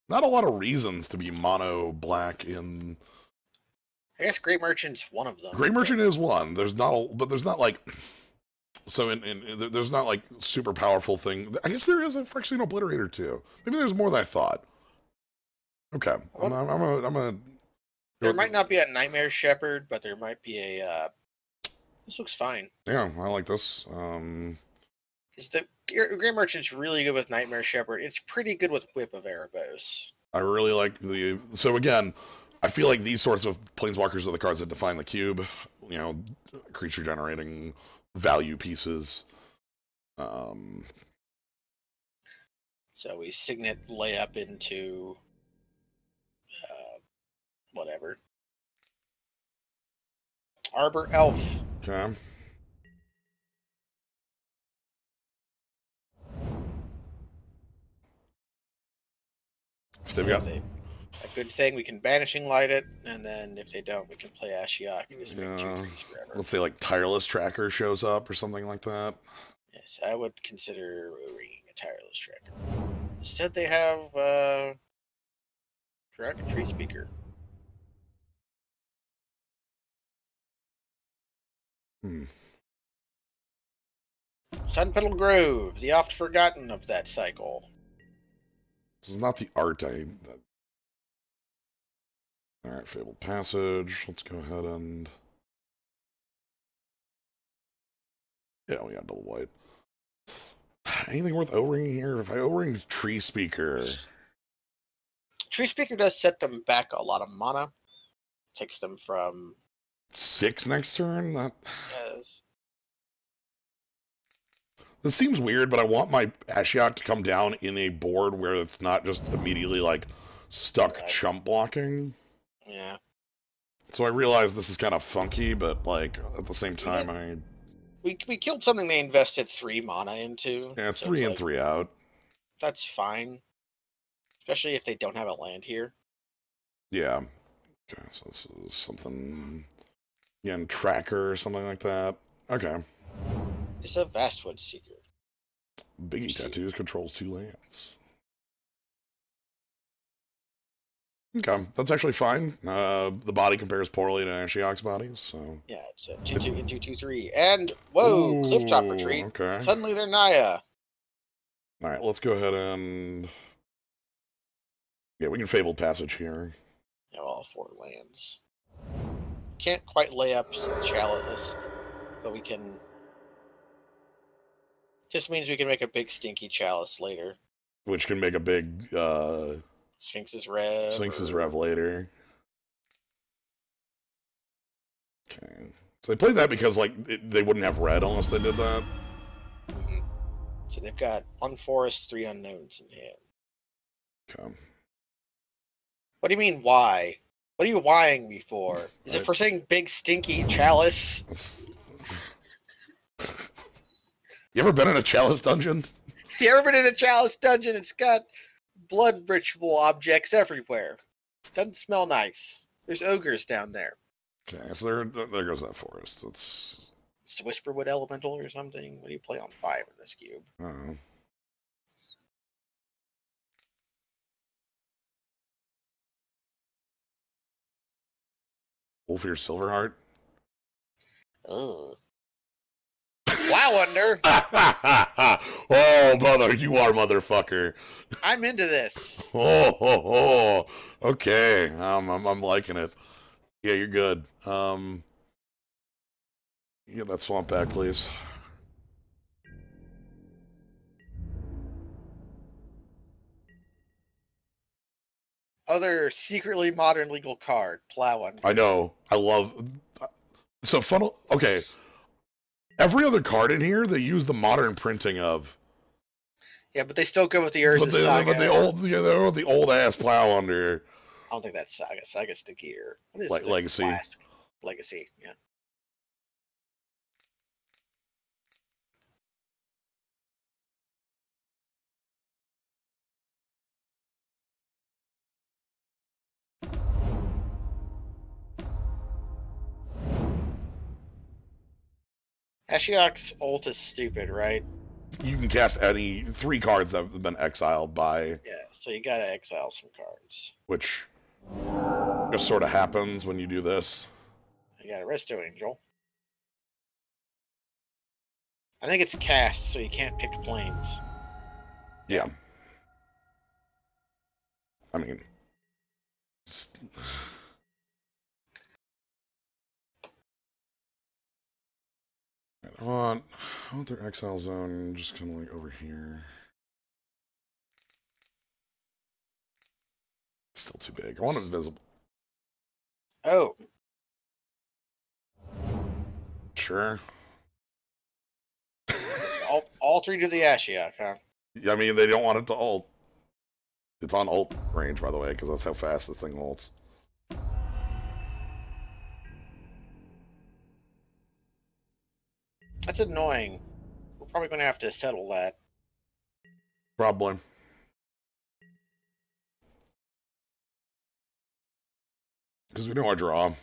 Not a lot of reasons to be mono black in... I guess Great Merchant's one of them. Great Merchant is one. There's not but there's not like... So there's not like super powerful thing. I guess there is a Phyrexian Obliterator too. Maybe there's more than I thought. Okay. I'm a there might not be a Nightmare Shepherd, but there might be a this looks fine. Yeah, I like this. Is the Great Merchant's really good with Nightmare Shepherd. It's pretty good with Whip of Erebos. I really like the... So again, I feel like these sorts of Planeswalkers are the cards that define the cube. You know, creature generating value pieces. So we Signet layup into whatever. Arbor Elf. Okay. If they've got a good thing, we can Banishing Light it, and then if they don't, we can play Ashiok and just make 2/3s forever. Let's say like Tireless Tracker shows up or something like that. Yes, I would consider ringing a Tireless Tracker. Instead, they have Dragon Tree Speaker. Sunpetal Grove, the oft forgotten of that cycle. This is not the art Alright, Fabled Passage. Let's go ahead and... Yeah, we got double white. Anything worth O-ringing here? If I O-ring Tree Speaker... Tree Speaker does set them back a lot of mana. Takes them from... 6 next turn? That... Yes. This seems weird, but I want my Ashiok to come down in a board where it's not just immediately, like, stuck chump blocking. Yeah. So I realize this is kind of funky, but, like, at the same time, we killed something they invested 3 mana into. Yeah, it's so 3 in, like, 3 out. That's fine. Especially if they don't have a land here. Yeah. Okay, so this is something... Again, tracker or something like that. Okay. It's a Vastwood Seeker. Biggie Tattoos controls 2 lands. Okay, that's actually fine. The body compares poorly to Ashiok's bodies, so... Yeah, it's a 2/2 and 2/2/3. And, whoa, Clifftop Retreat. Okay. Suddenly they're Naya. Alright, let's go ahead and... Yeah, we can Fabled Passage here. Yeah, all 4 lands. Can't quite lay up Chalice, but we can... Just means we can make a big stinky Chalice later. Which can make a big, Sphinx's Rev. Sphinx's Rev later. Okay. So they played that because, like, they wouldn't have red unless they did that. Mm-hmm. So they've got 1 forest, 3 unknowns in hand. Okay. What do you mean, why? What are you whying me for? Is it for saying big stinky Chalice? That's... You ever been in a Chalice dungeon? You ever been in a Chalice dungeon? It's got blood ritual objects everywhere. Doesn't smell nice. There's ogres down there. Okay, so there goes that forest. It's Whisperwood Elemental or something? What do you play on 5 in this cube? I don't know. Wolfear Silverheart? Ugh. Wowunder! Oh, brother, you are motherfucker. I'm into this. Oh. Okay, I'm liking it. Yeah, you're good. You get that swamp back, please. Other secretly modern legal card, Plowunder. I know. I love... So, funnel... Okay. Every other card in here, they use the modern printing of. Yeah, but they still go with the Urza Saga. But the old ass Plowunder. I don't think that's Saga. Saga's the gear. What is Like Legacy. Classic? Legacy, yeah. Ashiok's ult is stupid, right? You can cast any 3 cards that have been exiled by... Yeah, so you gotta exile some cards. Which just sort of happens when you do this. You got a Resto Angel. I think it's cast, so you can't pick planes. Yeah. I mean... I want their exile zone just kind of like over here. It's still too big. I want it invisible. Oh. Sure. all 3 to the Ashiok, huh? I mean, they don't want it to ult. It's on ult range, by the way, because that's how fast the thing ults. That's annoying. We're probably going to have to settle that. Probably. Because we know our draw.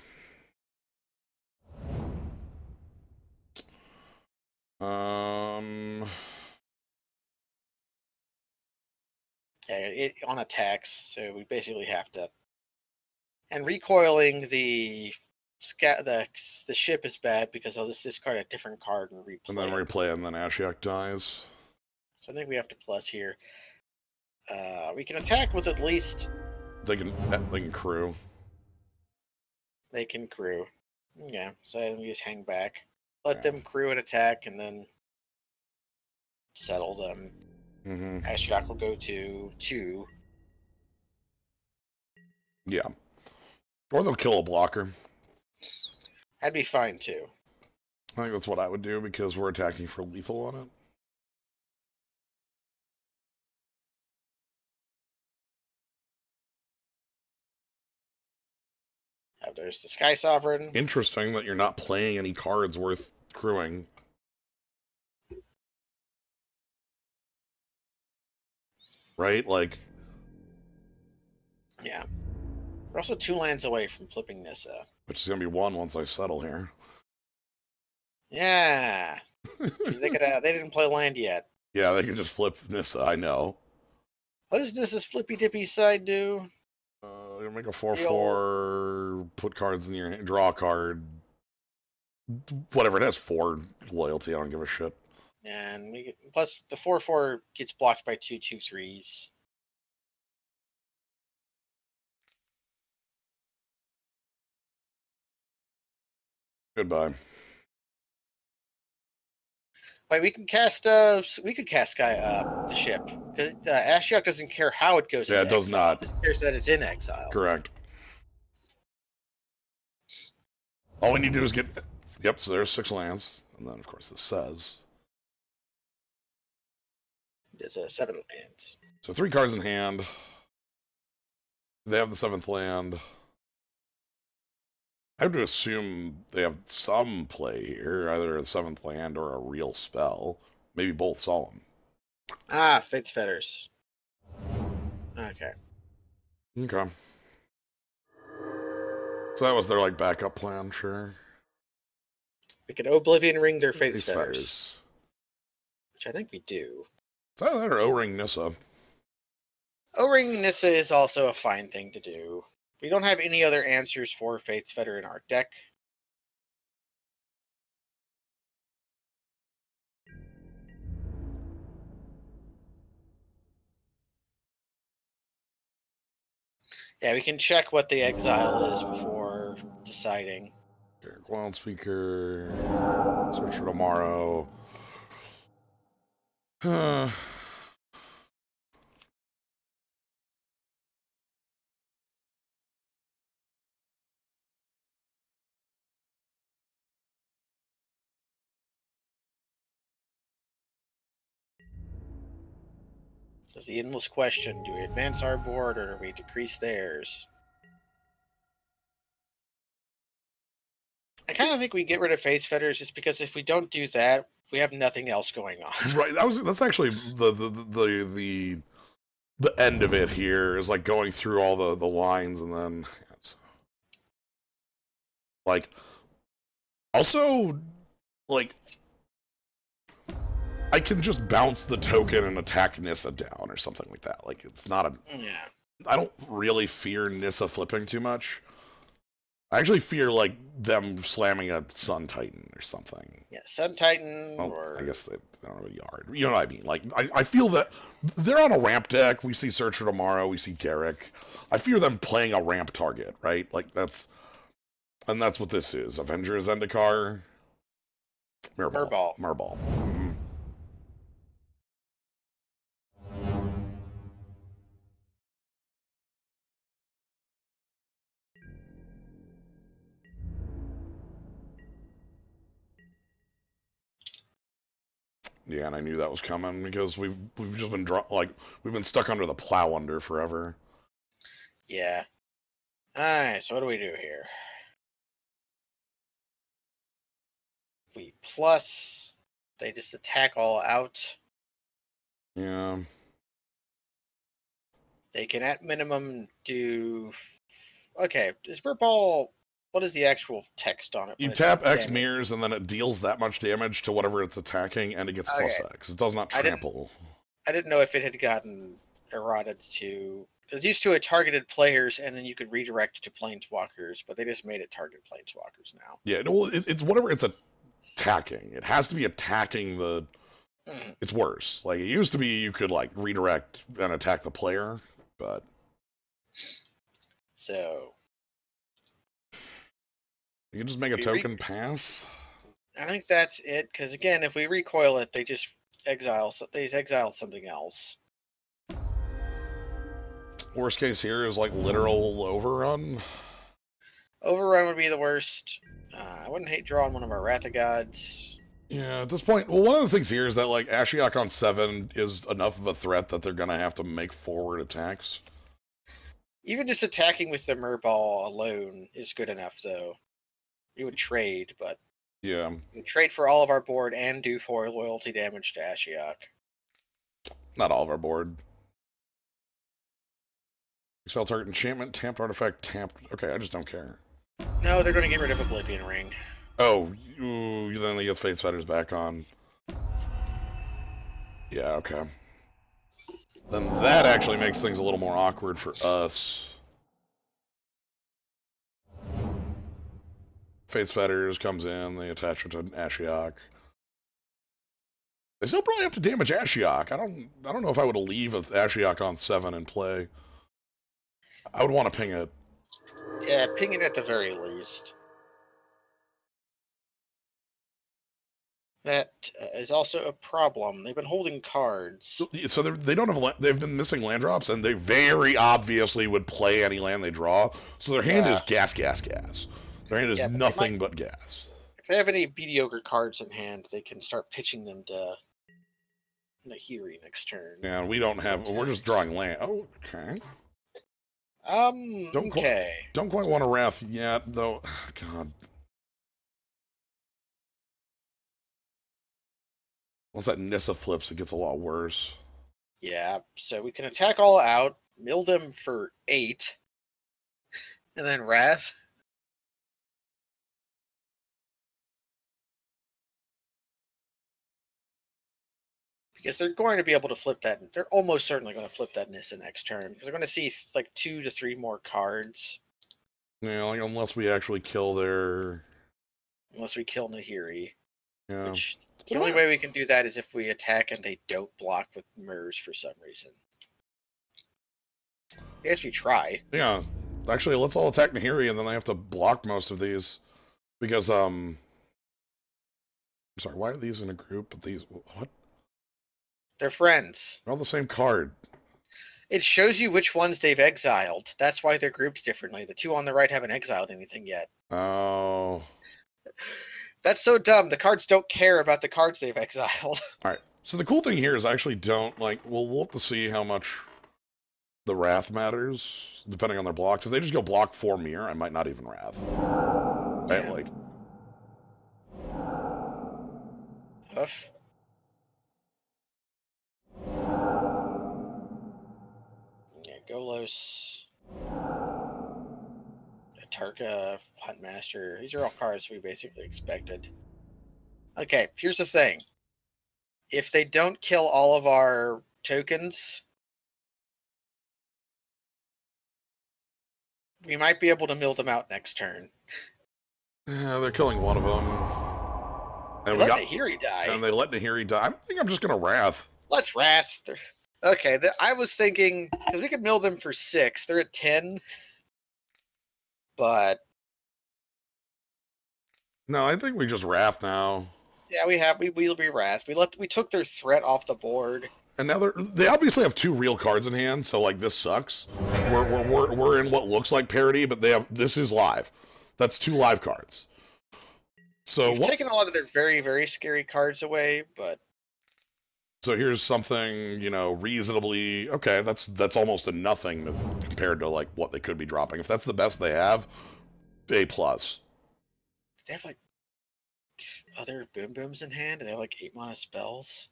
Yeah, on attacks, so we basically have to. And recoiling the ship is bad because I'll just discard a different card and replay. And then replay it, and then Ashiok dies. So I think we have to plus here. We can attack with at least. They can crew. They can crew. Yeah, so then we just hang back. Let them crew and attack, and then settle them. Mm-hmm. Ashiok will go to 2. Yeah. Or they'll kill a blocker. That'd be fine, too. I think that's what I would do, because we're attacking for lethal on it. There's the Sky Sovereign. Interesting that you're not playing any cards worth crewing. right? Like, Yeah. We're also 2 lands away from flipping Nissa. which is gonna be 1 once I settle here. Yeah. They could. They didn't play land yet. Yeah, they can just flip Nissa. I know. What does Nissa's flippy dippy side do? You make a 4/4. Put cards in your hand. Draw a card. Whatever it is, 4 loyalty. I don't give a shit. And we get, plus the 4/4 gets blocked by 2/2/3s. Goodbye. Wait, we can cast. We could cast the ship because Ashiok doesn't care how it goes. Yeah, into it does exile. not. It just cares that it's in exile. Correct. All we need to do is get. Yep. So there's 6 lands, and then of course this says. There's 7 lands. So 3 cards in hand. They have the 7th land. I have to assume they have some play here, either a 7th land or a real spell. Maybe both solemn. Ah, Fate's Fetters. Okay. Okay. So that was their like backup plan, sure. We could Oblivion Ring their Fate's These Fetters. fetters. Which I think we do. It's either that or O-Ring Nissa. O-Ring Nissa is also a fine thing to do. We don't have any other answers for Fate's Fetter in our deck. Yeah, we can check what the exile is before deciding. Wild Speaker. Search for tomorrow. So it's the endless question, do we advance our board or do we decrease theirs? I kind of think we get rid of Fate's Fetters just because if we don't do that, we have nothing else going on. Right. That's actually the end of it here is like going through all the lines and then like also like I can just bounce the token and attack Nissa down or something like that. Like it's not a Yeah. I don't really fear Nissa flipping too much. I actually fear like them slamming a Sun Titan or something. Yeah, Sun Titan Well, or I guess they don't have a yard. You know what I mean? Like I feel that they're on a ramp deck. We see Search for Tomorrow. We see Garrick. I fear them playing a ramp target, right? Like that's what this is. Avenger Zendikar. Murball. Murball. Mm-hmm. Yeah, and I knew that was coming because we've just been we've been stuck under the plow under forever. Yeah. Alright, so what do we do here? We plus, they just attack all out. Yeah. They can at minimum do. Okay, is Murball. What is the actual text on it? You tap X mirrors and then it deals that much damage to whatever it's attacking and it gets plus X. It does not trample. I didn't know if it had gotten eroded to. Because used to it targeted players and then you could redirect to planeswalkers, but they just made it target planeswalkers now. Yeah, well, it's whatever it's attacking. It has to be attacking the. It's worse. Like it used to be, you could like redirect and attack the player, but. So. You can just make a token pass. I think that's it, because again, if we recoil it, they just exile something else. Worst case here is like literal overrun. Overrun would be the worst. I wouldn't hate drawing one of our Wrath of Gods. Yeah, at this point, well, one of the things here is that like Ashiok on 7 is enough of a threat that they're gonna have to make forward attacks. Even just attacking with the Murball alone is good enough, though. You would trade, but yeah, you would trade for all of our board and do 4 loyalty damage to Ashiok. Not all of our board. Exile target enchantment, tapped artifact, tapped. Okay, I just don't care. No, they're going to get rid of Oblivion Ring. Oh, then they get Faith Fetters back on. Yeah, okay. Then that actually makes things a little more awkward for us. Faith Fetters comes in, they attach it to Ashiok. They still probably have to damage Ashiok. I don't know if I would leave Ashiok on 7 and play. I would want to ping it. Yeah, ping it at the very least. That is also a problem. They've been holding cards. So they don't have. They've been missing land drops, and they very obviously would play any land they draw. So their hand is gas, gas, gas. Their hand is nothing but gas. If they have any mediocre cards in hand, they can start pitching them to Nahiri next turn. Yeah, we don't have. We're just drawing land. Oh, okay. Don't quite want a Wrath yet, though. God. Once that Nissa flips, it gets a lot worse. Yeah, so we can attack all out, mill them for 8, and then Wrath. Because they're going to be able to flip that. They're almost certainly going to flip that Nissa next turn. Because they're going to see like 2 to 3 more cards. Yeah, like unless we actually kill their... Unless we kill Nahiri. Yeah. Which, the only way we can do that is if we attack and they don't block with mirrors for some reason. I guess we try. Yeah. Actually, let's all attack Nahiri and then they have to block most of these. Because, I'm sorry, why are these in a group? But these... What? They're friends. They're all the same card. It shows you which ones they've exiled. That's why they're grouped differently. The 2 on the right haven't exiled anything yet. Oh. That's so dumb. The cards don't care about the cards they've exiled. Alright. So the cool thing here is I actually don't, like, we'll have to see how much the Wrath matters, depending on their blocks. If they just go block 4 mirror, I might not even Wrath. Right? Yeah. Like... Huff. Yeah, Golos. Tarka, Huntmaster. These are all cards we basically expected. Okay, here's the thing. If they don't kill all of our tokens, we might be able to mill them out next turn. Yeah, they're killing one of them. And they let Nahiri die. And they let Nahiri die. I think I'm just going to Wrath. Let's Wrath. Okay, I was thinking, because we could mill them for 6. They're at 10. But... No, I think we just Wrath now. Yeah, we'll be Wrath. We took their threat off the board. And now they obviously have 2 real cards in hand, so like this sucks. We're in what looks like parity, but this is live. That's 2 live cards. So we've taken a lot of their very, very scary cards away, but so here's something, you know, reasonably okay, that's almost a nothing compared to like what they could be dropping. If that's the best they have, A+. They have like other boom booms in hand, and they have like 8 mana spells.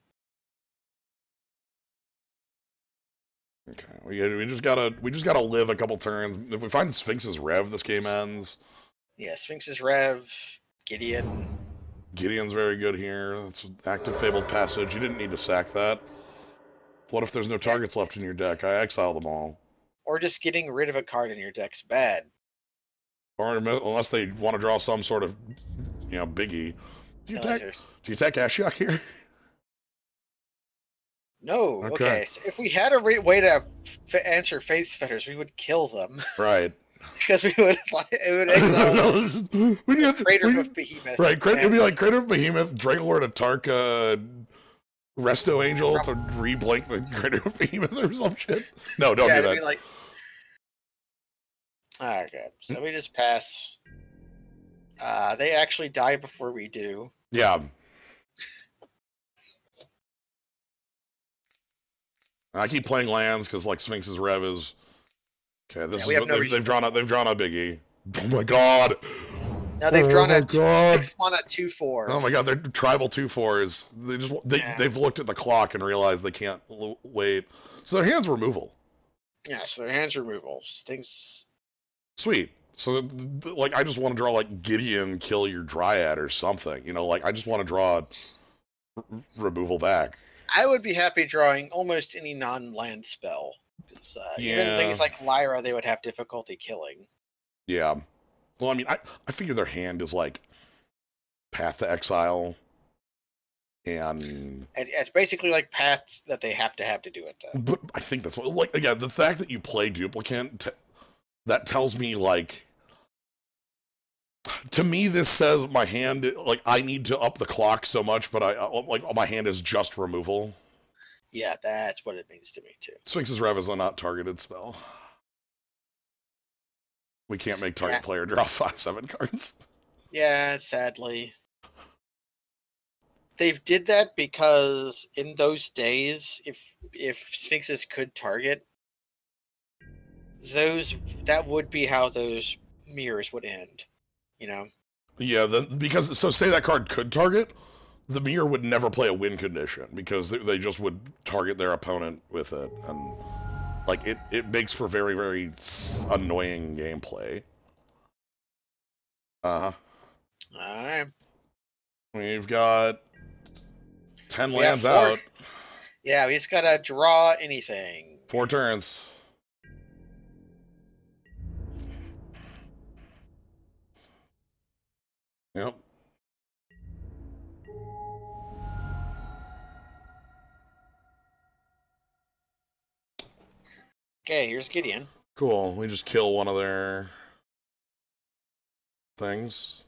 Okay, we just gotta live a couple turns. If we find Sphinx's Rev, this game ends. Yeah, Sphinx's Rev, Gideon. Gideon's very good here. That's active Fabled Passage. You didn't need to sack that. What if there's no targets left in your deck? I exile them all. Or just getting rid of a card in your deck's bad. Or unless they want to draw some sort of, you know, biggie. Do you attack Ashiok here? No. Okay. So if we had a way to answer Faith Fetters, we would kill them. Right. Because we would exile Crater of Behemoth. Right. It'd be like Crater of Behemoth, Dragonlord of Tarka, Resto Angel to re-blink the Crater of Behemoth or some shit. No, don't do that. Be like... Okay. So we just pass. They actually die before we do. Yeah. I keep playing lands because like Sphinx's Rev is okay. This is they've drawn a biggie. Oh my god! Now they've drawn a 6 mana 2/4. Oh my god, they're tribal 2/4s. They've looked at the clock and realized they can't wait. So their hand's removal. Yeah, so their hands removal. Things. Sweet. So, like, I just want to draw, like, Gideon kill your Dryad or something. You know, like, I just want to draw removal back. I would be happy drawing almost any non-land spell. Because even Yeah. things like Lyra, they would have difficulty killing. Yeah. Well, I mean, I figure their hand is, like, Path to Exile. And It's basically like paths that they have to do it, though. but I think that's what, like, again, the fact that you play Duplicant, that tells me, like, to me, this says my hand, like, I need to up the clock so much, but like, my hand is just removal. Yeah, that's what it means to me, too. Sphinx's Rev is a not targeted spell. We can't make target player draw 5/7 cards. Yeah, sadly. They did that because in those days, if Sphinxes could target, that would be how those mirrors would end. You know? Yeah, because so say that card could target, the mirror would never play a win condition because they just would target their opponent with it, and like it makes for very, very annoying gameplay. All right. We've got 10 lands out. Yeah, we just gotta draw anything. 4 turns. Yep. Okay, here's Gideon. Cool. We just kill one of their things.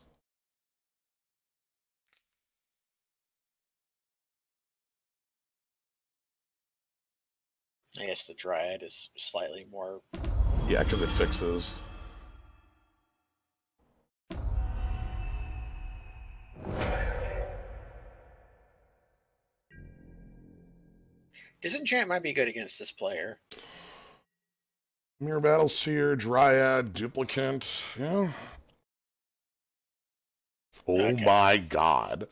I guess the Dryad is slightly more... Yeah, because it fixes. Disenchant might be good against this player. Mirror Battle Sphere, Dryad, Duplicant. Yeah. Oh okay. My god.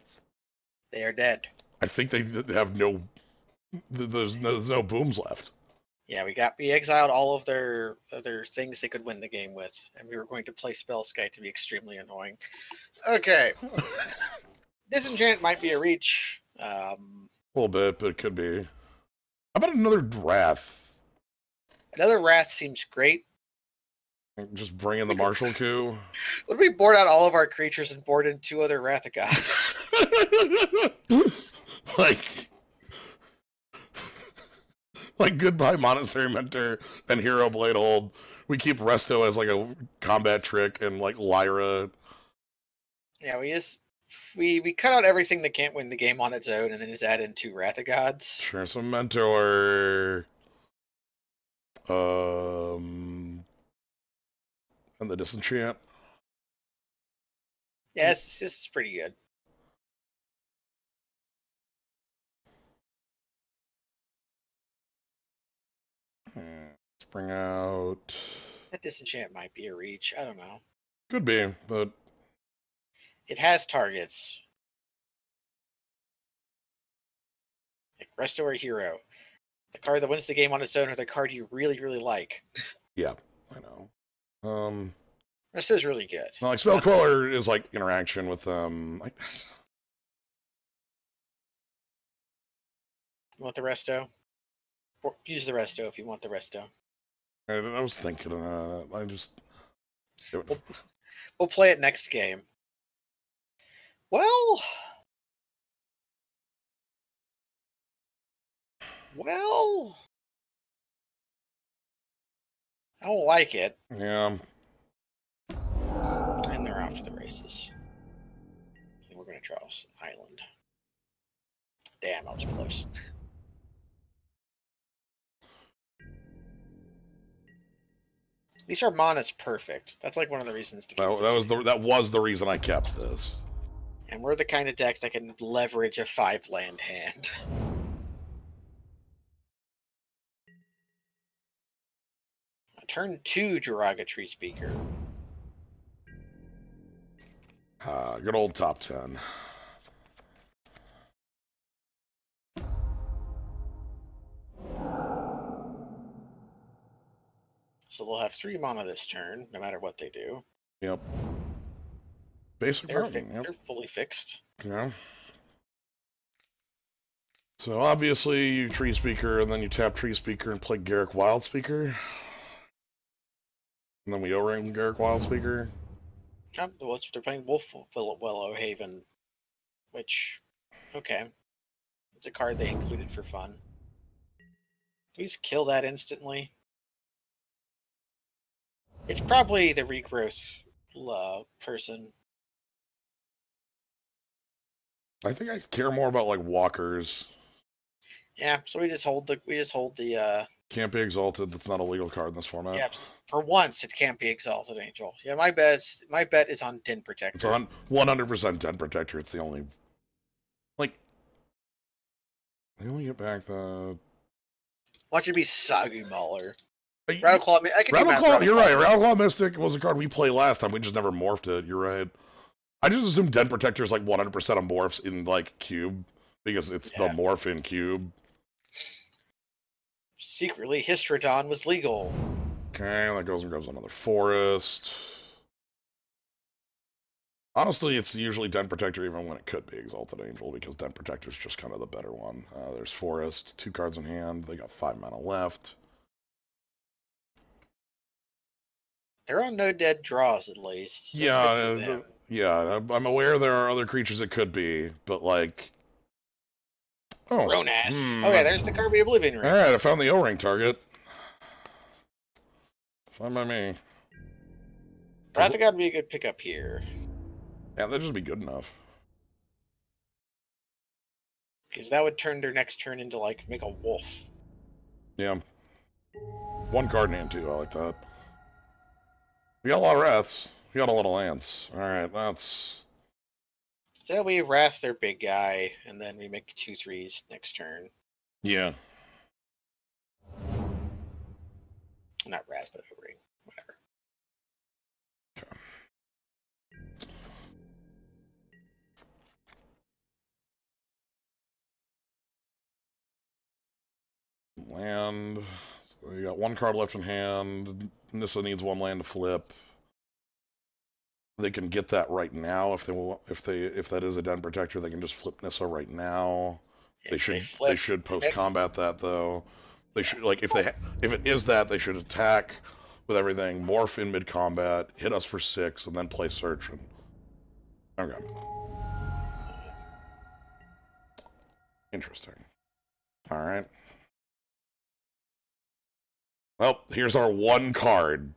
They are dead. I think they have no... There's no booms left. Yeah, we exiled all of their other things they could win the game with, and we were going to play Spellskite to be extremely annoying. Okay. Disenchant might be a reach. A little bit, but it could be. How about another Wrath? Another Wrath seems great. Just bring in the Martial Coup. Would we board out all of our creatures and board in 2 other Wrath of Gods? Like Goodbye Monastery Mentor and Hero Blade Hold. We keep Resto as like a combat trick and like Lyra. Yeah, we cut out everything that can't win the game on its own and then just add in 2 Wrath of Gods. Sure, some Mentor. And the Disenchant. Yes, this is pretty good. Let's bring out... That Disenchant might be a reach. I don't know. Could be, but... It has targets. Like Restore Hero. The card that wins the game on its own or the card you really, really like. Yeah, I know. Resto's really good. No, like Spell Queller is like interaction with like... You want the Resto? Use the Resto if you want the Resto. I was thinking, I just... We'll play it next game. Well... I don't like it. Yeah. And they're off to the races. And we're going to draw Island. Damn, I was close. At least our mana's perfect. That's like one of the reasons to keep that was the reason I kept this. And we're the kind of deck that can leverage a 5-land hand. Turn 2 Jiraga Tree Speaker. Good old top 10. So they'll have 3 mana this turn, no matter what they do. Yep. Basic pattern, yep. They're fully fixed. Yeah. So obviously you Tree Speaker, and then you tap Tree Speaker and play Garruk Wild Speaker. And then we O-ring Garruk Wild Speaker. Well, they're playing Wolf Willow Haven, which, okay. It's a card they included for fun. Do we just kill that instantly? It's probably the regrowth person. I think I care more about like walkers. Yeah, so we just hold the Can't be exalted. That's not a legal card in this format. yeah, for once it can't be Exalted Angel. Yeah, my bet is on Den Protector. It's on 100% Den Protector. It's the only, like, they only get back the. Watch it be Sagu Mauler. You're right. Rattleclaw Mystic was a card we played last time. We just never morphed it. You're right. I just assume Den Protector is like 100% of morphs in like Cube because it's the morph in Cube. Secretly, Histrodon was legal. Okay, that goes and grabs another forest. Honestly, it's usually Den Protector even when it could be Exalted Angel because Den Protector is just kind of the better one. There's forest, 2 cards in hand. They got 5 mana left. They're on no dead draws at least. So yeah, I'm aware there are other creatures it could be, but like. Oh. Ronas. Okay, there's the Kirby Oblivion Ring. Alright, I found the O-ring target. Fine by me. Wrath of God would be a good pickup here. Yeah, that'd just be good enough. Because that would turn their next turn into, like, make a wolf. Yeah. 1 card in hand, too. I like that. We got a lot of Wraths. We got a lot of lands. Alright, that's... So we Wrath their big guy, and then we make 2/3s next turn. Yeah. Not Wrath, but O-ring. Whatever. Okay. Land. So you got 1 card left in hand. Nissa needs 1 land to flip. They can get that right now if that is a Den Protector. They can just flip Nissa right now. They should post combat that though. They should if it is that they should attack with everything, morph in mid combat, hit us for 6, and then play search. And okay, interesting. All right. Well, here's our 1 card.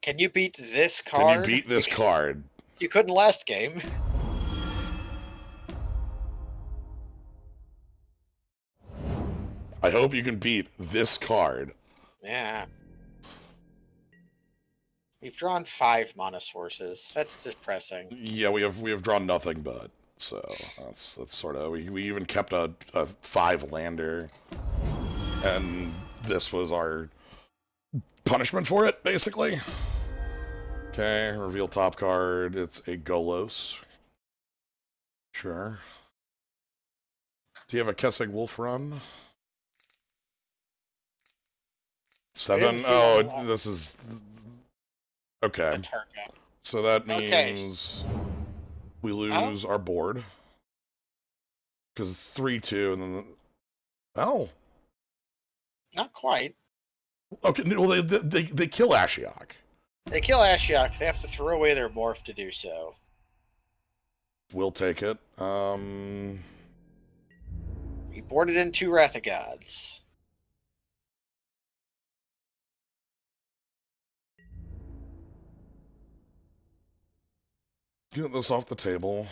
Can you beat this card? Can you beat this card? You couldn't last game. I hope you can beat this card. Yeah. We've drawn 5 mana sources. That's depressing. Yeah, we have drawn nothing but. So that's sort of we even kept a 5 lander, and this was our punishment for it, basically. Okay, reveal top card. It's a Golos. Sure. Do you have a Kessig Wolf run? 7? Oh, this is... Okay. So that means we lose our board. Because it's 3/2, and then... Oh. Not quite. Okay, well, they kill Ashiok. They kill Ashiok. They have to throw away their morph to do so. We'll take it. We boarded in 2 Wrath of Gods. Get this off the table.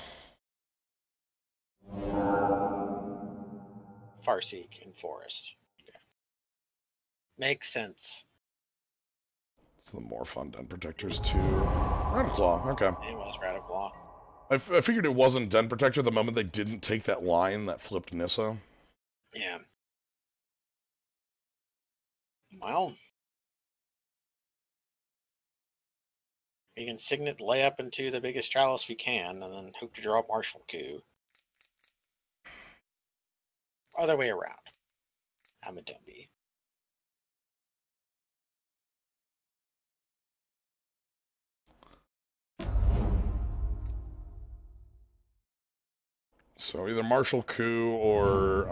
Farseek and Forest. Okay. Makes sense. So the more fun Den Protectors too. Rattleclaw, okay. It was Rattleclaw. I figured it wasn't Den Protector the moment they didn't take that line that flipped Nissa. Yeah. Well. We can Signet lay up into the biggest chalice we can, and then hope to draw a Martial Coup. Other way around. I'm a dummy. So either Martial Coup or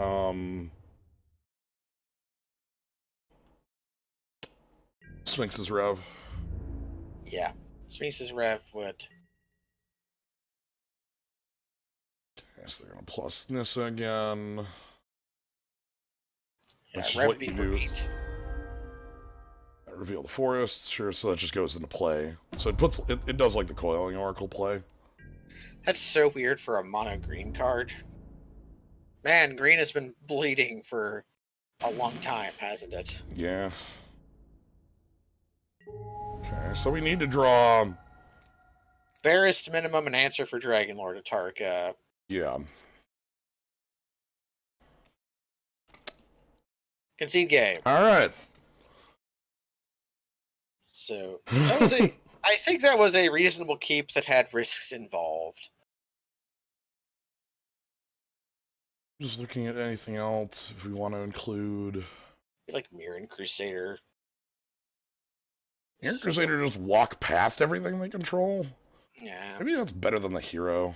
Sphinx's Rev. Yeah. Sphinx's Rev would. Okay, so they're gonna plus Nissa again. Yeah, That's just Rev what would be you for do. 8. Reveal the forest, sure, so that just goes into play. So it does like the Coiling Oracle play. That's so weird for a mono green card. Man, green has been bleeding for a long time, hasn't it? Yeah. Okay, so we need to draw. Barest minimum an answer for Dragon Lord Atarka. Yeah. Concede game. All right. So that was a. I think that was a reasonable keep that had risks involved. Just looking at anything else if we want to include. Like Mirren Crusader. Mirror Crusader just walk past everything they control. Yeah. Maybe that's better than the hero.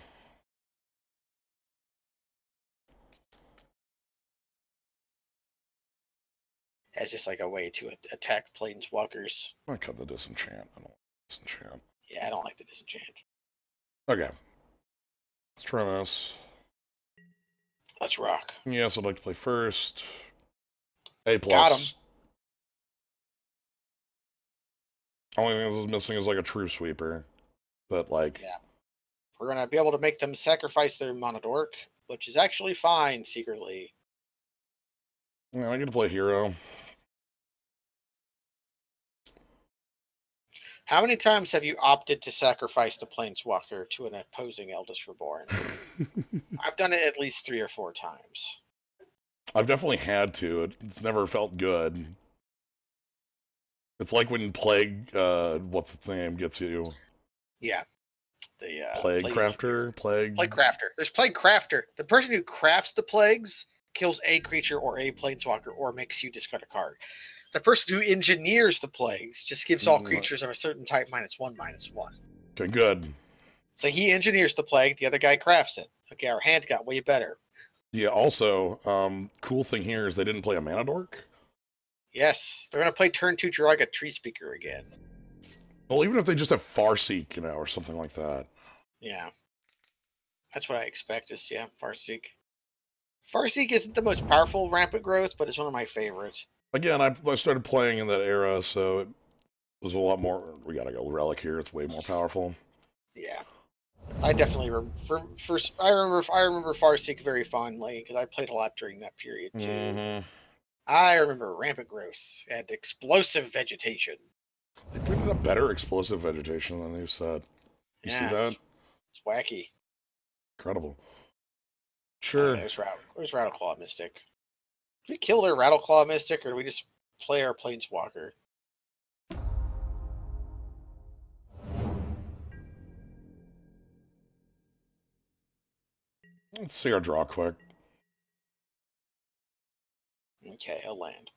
As just like a way to attack planeswalkers. I'm gonna cut the disenchant. I don't like disenchant. Yeah, I don't like the disenchant. Okay. Let's try this. Let's rock. Yes, I'd like to play first. A+. Got him. Only thing this is missing is like a true sweeper. But like Yeah. We're gonna be able to make them sacrifice their Monodork, which is actually fine secretly. yeah, I get to play hero. How many times have you opted to sacrifice the Planeswalker to an opposing Eldest Reborn? I've done it at least 3 or 4 times. I've definitely had to. It's never felt good. It's like when Plague, what's its name, gets you. Yeah. The Plague Crafter? Plague Crafter. There's Plague Crafter. The person who crafts the plagues kills a creature or a planeswalker or makes you discard a card. The person who engineers the plagues just gives all creatures of a certain type -1/-1. Okay, good. So he engineers the plague, the other guy crafts it. Okay, our hand got way better. Yeah, also, cool thing here is they didn't play a Mana Dork. Yes, they're going to play turn 2 Jiraga Tree Speaker again. Well, even if they just have Farseek, or something like that. Yeah. That's what I expect is, yeah, Farseek. Farseek isn't the most powerful Rampant Growth, but it's one of my favorites. Again, I started playing in that era, so it was a lot more. We gotta go Relic here. It's way more powerful. Yeah, I definitely I remember Farseek very fondly because I played a lot during that period too. Mm-hmm. I remember Rampant Growth and Explosive Vegetation. They printed a better explosive vegetation than they've said. You see that? It's wacky. Incredible. Sure. There's Rattleclaw Mystic. Do we kill their Rattleclaw Mystic, or do we just play our Planeswalker? Let's see our draw quick. Okay, he'll land.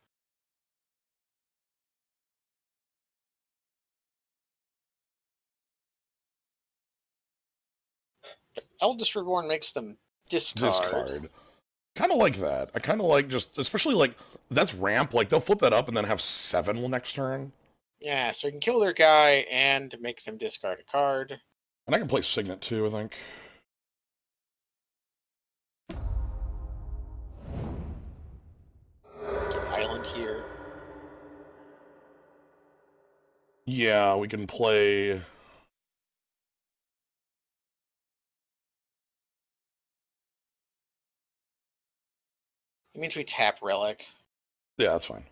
The Eldest Reborn makes them discard. Kind of like that. I kind of like just, especially like, that's ramp. Like, they'll flip that up and then have 7 next turn. Yeah, so we can kill their guy and make them discard a card. And I can play Signet too, I think. Get Island here. Yeah, we can play. It means we tap Relic. Yeah, that's fine.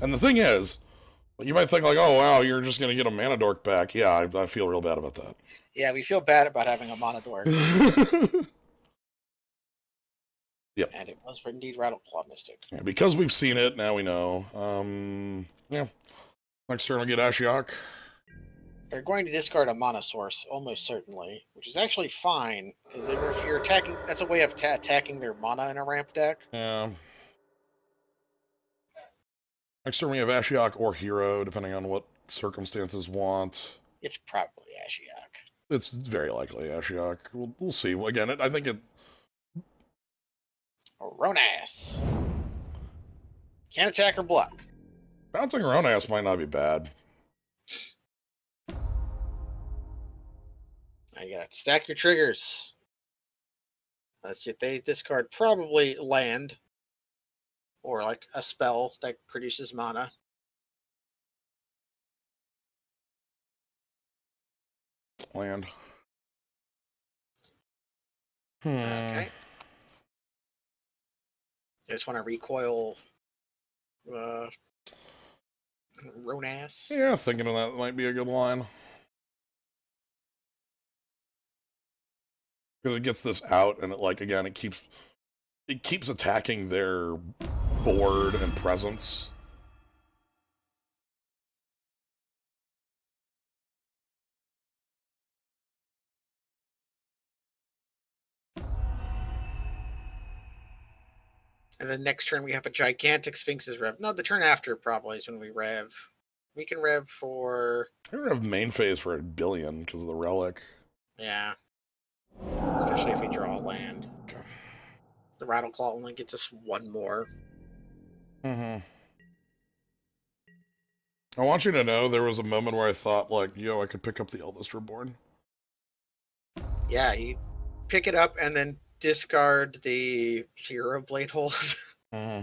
And the thing is, you might think like, oh wow, you're just gonna get a Mana Dork back. Yeah, I feel real bad about that. Yeah, we feel bad about having a Monodork. Yep. And it was indeed Rattleclaw Mystic. Yeah, because we've seen it, now we know. Yeah. Next turn I'll get Ashiok. They're going to discard a mana source, almost certainly, which is actually fine, because if you're attacking, that's a way of attacking their mana in a ramp deck. Yeah. Next turn we have Ashiok or Hero, depending on what circumstances want. It's probably Ashiok. It's very likely Ashiok. We'll see. Again, I think it... Ronas. Can't attack or block. Bouncing Ronas might not be bad. Now you gotta stack your triggers. Let's see if they discard probably land. Or like a spell that produces mana. Land. Okay. I just want to recoil Ronas. Yeah, thinking of that might be a good line. Because it gets this out, and it, like, again, it keeps attacking their board and presence. And then next turn we have a gigantic Sphinx's Rev. No, the turn after probably is when we rev. We can rev for... I don't have main phase for 1 billion because of the relic. Yeah. Especially if we draw a land. Okay. The Rattleclaw only gets us 1 more. Mm-hmm. I want you to know there was a moment where I thought, like, yo, I could pick up the Eldest Reborn. Yeah, you pick it up and then discard the Hero Blade Hold. Mm-hmm.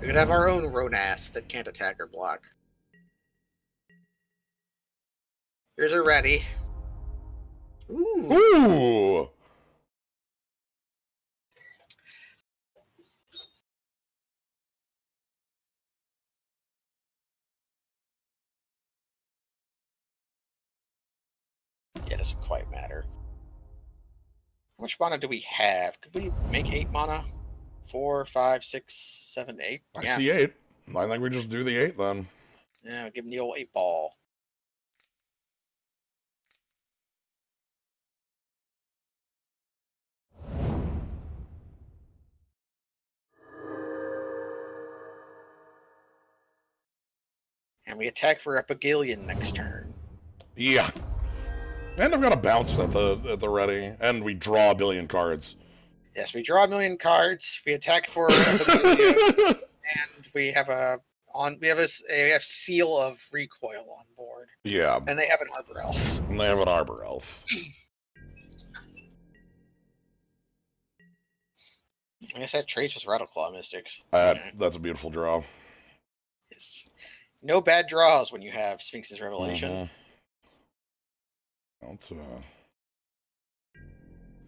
We could have our own Ronas that can't attack or block. Here's a ready. Ooh. Ooh! Yeah, it doesn't quite matter. How much mana do we have? Could we make 8 mana? 4, 5, 6, 7, 8? I see 8. I think we just do the 8 then. Yeah, give him the old 8 ball. And we attack for Epigalion next turn. Yeah. And I've got a bounce at the ready, and we draw 1 billion cards. Yes, we draw 1 million cards. We attack for Epigalion, and we have Seal of Recoil on board. Yeah. And they have an Arbor Elf. And they have an Arbor Elf. I guess that trades with Rattleclaw Mystics. That's a beautiful draw. It's no bad draws when you have Sphinx's Revelation. Mm-hmm.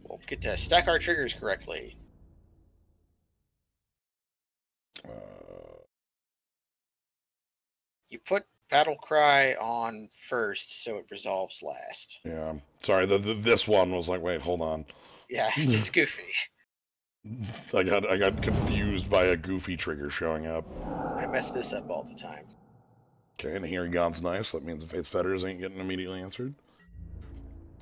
We'll get to stack our triggers correctly. You put Battle Cry on first, so it resolves last. Yeah. Sorry, this one was like, wait, hold on. Yeah, it's goofy. I got confused by a goofy trigger showing up. I mess this up all the time. Okay, and here God's nice. That means the Faith's Fetters ain't getting immediately answered.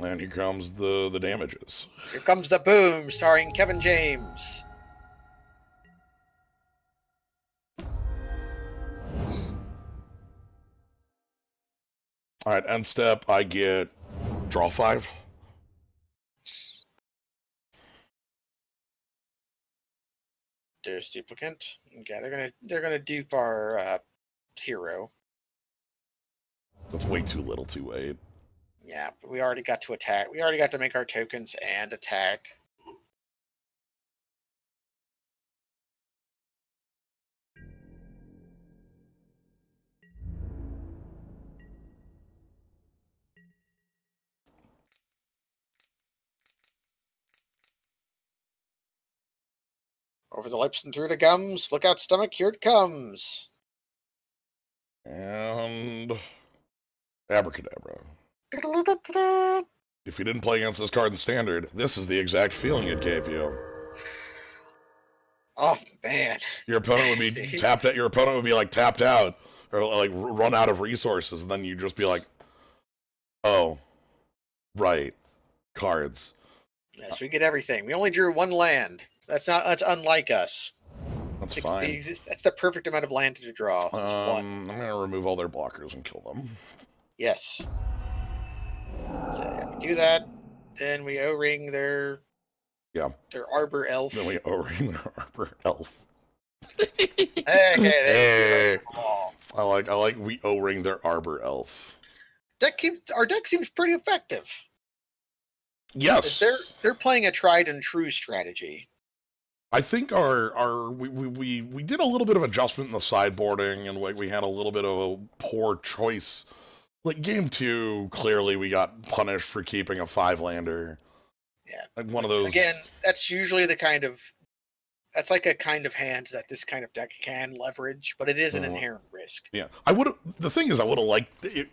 And here comes the damages. Here comes the boom, starring Kevin James. Alright, end step, I get draw 5. There's duplicant. Okay, they're gonna dupe our hero. That's way too little too late. Yeah, but we already got to attack. We already got to make our tokens and attack. Over the lips and through the gums. Look out, stomach. Here it comes. And abracadabra. If you didn't play against this card in Standard, this is the exact feeling it gave you. Oh man! Your opponent would be tapped out. Your opponent would be like tapped out, or like run out of resources, and then you just be like, oh, right, cards. Yes, we get everything. We only drew one land. That's unlike us. That's fine. That's the perfect amount of land to draw. I'm gonna remove all their blockers and kill them. Yes. So yeah, we do that. Then we O-ring their Arbor Elf. Then we O-ring their Arbor Elf. Hey. I like we O-ring their Arbor Elf. Our deck seems pretty effective. Yes. They're playing a tried and true strategy. I think we did a little bit of adjustment in the sideboarding, and we had a little bit of a poor choice. Like game 2, clearly we got punished for keeping a 5-lander. Yeah. Like one of those. Again, that's usually that's like a kind of hand that this kind of deck can leverage, but it is an inherent risk. Yeah. The thing is, I would have liked it.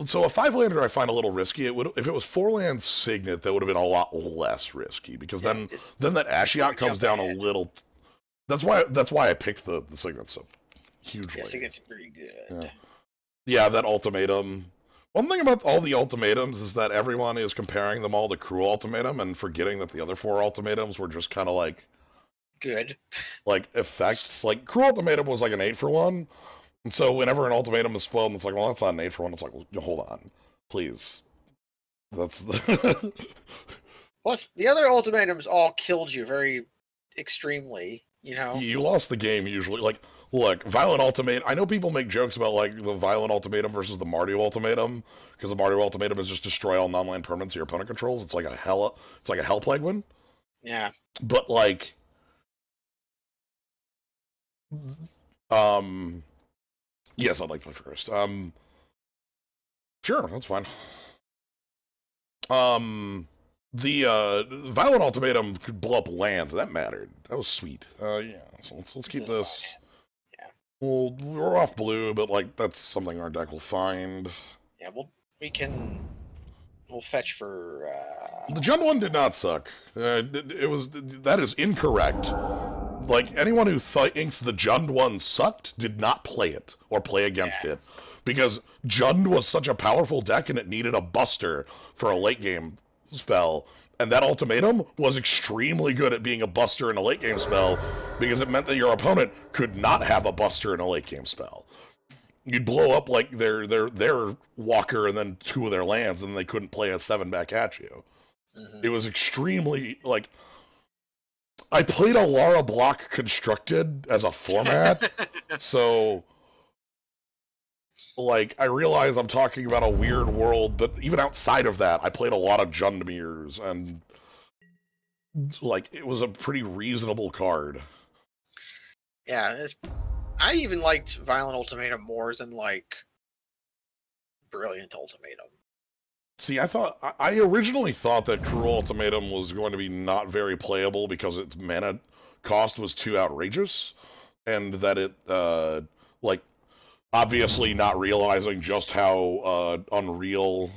So a 5-lander I find a little risky. If it was 4-land Signet, that would have been a lot less risky, because then that Ashiok comes down a little. That's why I picked the Signet so hugely. Yeah, Signet's pretty good. Yeah, that ultimatum. One thing about all the ultimatums is that everyone is comparing them all to Cruel Ultimatum and forgetting that the other 4 ultimatums were just kind of like good, like effects. Like Cruel Ultimatum was like an 8-for-1. And so whenever an ultimatum is spelled, it's like, well, that's not an 8-for-1. It's like, well, hold on, please. That's the Plus, the other ultimatums all killed you very extremely, you know? You lost the game usually. Like, look, Violent Ultimatum, I know people make jokes about, like, the Violent Ultimatum versus the Mardu Ultimatum, because the Mardu Ultimatum is just destroy all non-land permanents your opponent controls. It's like a Hell Plague one. Yeah. But, like, yes, I'd like to play first. Sure, that's fine. The Violent Ultimatum could blow up lands, and that mattered. That was sweet. Yeah, so let's keep this. Yeah. We're off blue, but, like, that's something our deck will find. Yeah, we'll fetch for, The Jund one did not suck. That is incorrect. Like, anyone who thinks the Jund one sucked did not play it, or play against it. Because Jund was such a powerful deck, and it needed a buster for a late game spell. And that ultimatum was extremely good at being a buster in a late game spell, because it meant that your opponent could not have a buster in a late game spell. You'd blow up, like, their walker and then 2 of their lands, and they couldn't play a 7 back at you. Mm-hmm. It was extremely, like... I played a Lara block constructed as a format, so... Like, I realize I'm talking about a weird world, but even outside of that, I played a lot of Jundmirs, and, like, it was a pretty reasonable card. Yeah, I even liked Violent Ultimatum more than, like, Brilliant Ultimatum. See, I originally thought that Cruel Ultimatum was going to be not very playable because its mana cost was too outrageous, and that it, like, obviously not realizing just how unreal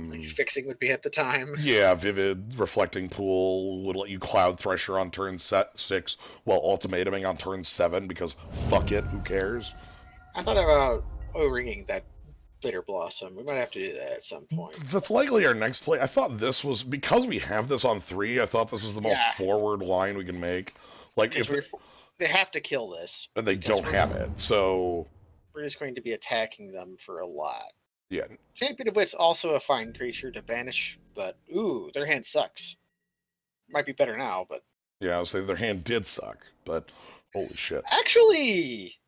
like fixing would be at the time. Yeah, Vivid Reflecting Pool would let you Cloud Thresher on turn 6 while ultimatuming on turn 7 because fuck it, who cares? I thought about O-ringing that Bitter Blossom. We might have to do that at some point. That's likely our next play. I thought this was, because we have this on 3, I thought this is the most forward line we can make. Like, if they have to kill this. And they don't have it, so... We're just going to be attacking them for a lot. Yeah. Champion of Wit's also a fine creature to banish, but ooh, their hand sucks. Might be better now, but... Yeah, I was saying their hand did suck, but holy shit. Actually,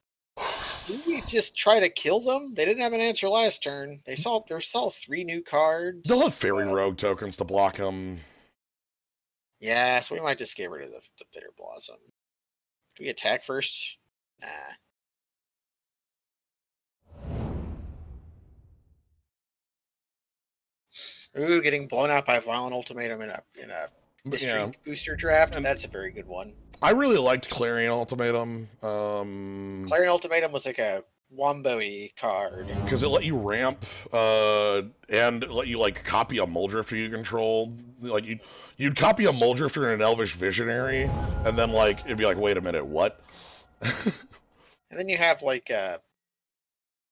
didn't we just try to kill them? They didn't have an answer last turn. They saw 3 new cards. They'll have Fairy Rogue tokens to block them. Yeah, so we might just get rid of the Bitter Blossom. Do we attack first? Nah. Ooh, getting blown out by a Violent Ultimatum in a Mystery Booster draft. And that's a very good one. I really liked Clarion Ultimatum. Clarion Ultimatum was like a Wombo-y card. Because it let you ramp, and let you, like, copy a Muldrifter you controlled. Like, you'd copy a Muldrifter in an Elvish Visionary, and then, like, it'd be like, wait a minute, what? And then you have, like,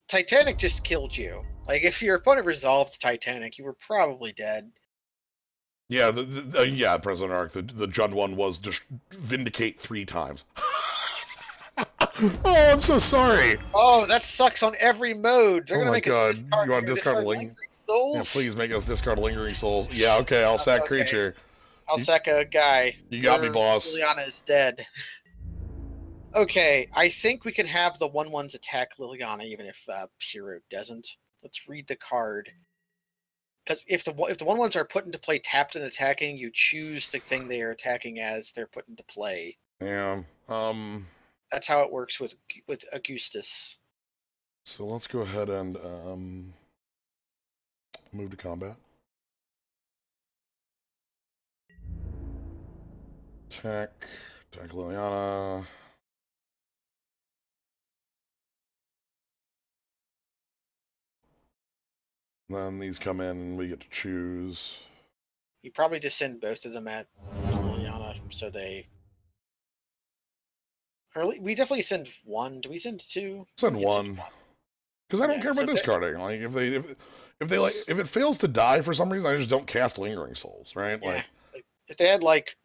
Titanic just killed you. Like, if your opponent resolved Titanic, you were probably dead. Yeah, yeah, President Arc, the Jund one was just Vindicate 3 times. Oh, I'm so sorry. Oh, that sucks on every mode. They're Oh gonna my make us god. discard, You want to discard Lingering Souls? Yeah, Souls? please make us discard Lingering Souls. Yeah, okay, I'll sack Okay. creature. I'll sack a guy. You got me, boss. Liliana is dead. Okay, I think we can have the 1/1s attack Liliana even if Piro doesn't. Let's read the card. Because if the 1/1s are put into play tapped and attacking, you choose the thing they are attacking as they're put into play. Yeah. That's how it works with Augustus. So let's go ahead and move to combat. Attack Liliana. Then these come in and we get to choose. You probably just send both of them at Liliana, so they. Or we definitely send one. Do we send two? Send one. Because I don't care about discarding. Like if it fails to die for some reason, I just don't cast Lingering Souls, right? Yeah. Like if they had like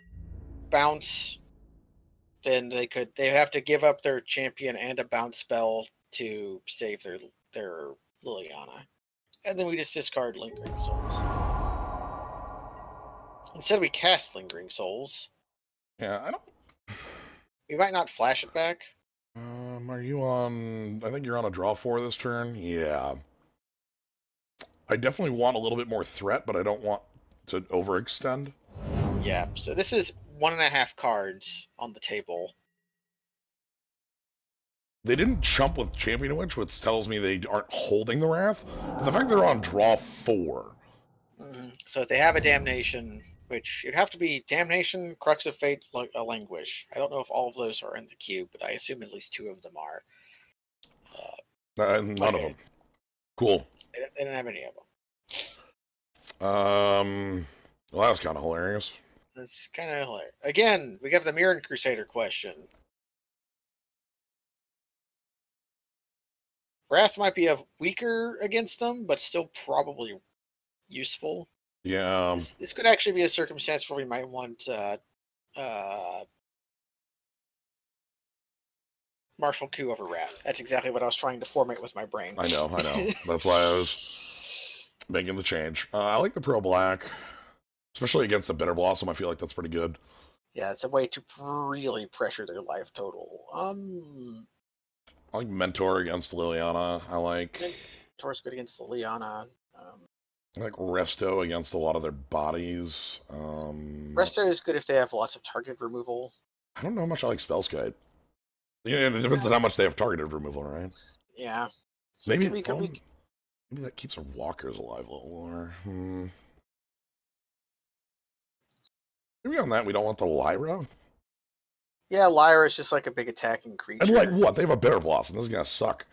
bounce, then they have to give up their champion and a bounce spell to save their Liliana. And then we just discard Lingering Souls. Instead we cast Lingering Souls. Yeah, I don't. We might not flash it back. Are you on? I think you're on a draw 4 this turn. Yeah. I definitely want a little bit more threat, but I don't want to overextend. Yeah, so this is 1.5 cards on the table. They didn't chump with Champion Witch, which tells me they aren't holding the Wrath. But the fact they're on draw 4. Mm-hmm. So if they have a Damnation, which it'd have to be Damnation, Crux of Fate, Languish. I don't know if all of those are in the queue, but I assume at least 2 of them are. None of them. Cool. They don't have any of them. Well, that was kind of hilarious. That's kind of hilarious. Again, we got the Mirren Crusader question. Wrath might be weaker against them, but still probably useful. Yeah. This could actually be a circumstance where we might want Martial Coup over Wrath. That's exactly what I was trying to formate with my brain. I know. That's why I was making the change. I like the Pro Black, especially against the Bitter Blossom. I feel like that's pretty good. Yeah, it's a way to really pressure their life total. I like Mentor against Liliana. I like Mentor's good against Liliana. I like Resto against a lot of their bodies. Resto is good if they have lots of target removal. I don't know how much I like Spellskite. Yeah, it depends on how much they have targeted removal, right? Yeah. So maybe that keeps our walkers alive a little more. Maybe on that we don't want the Lyra. Yeah, Lyra is just like a big attacking creature. And like what? They have a Bitter Blossom. This is gonna suck.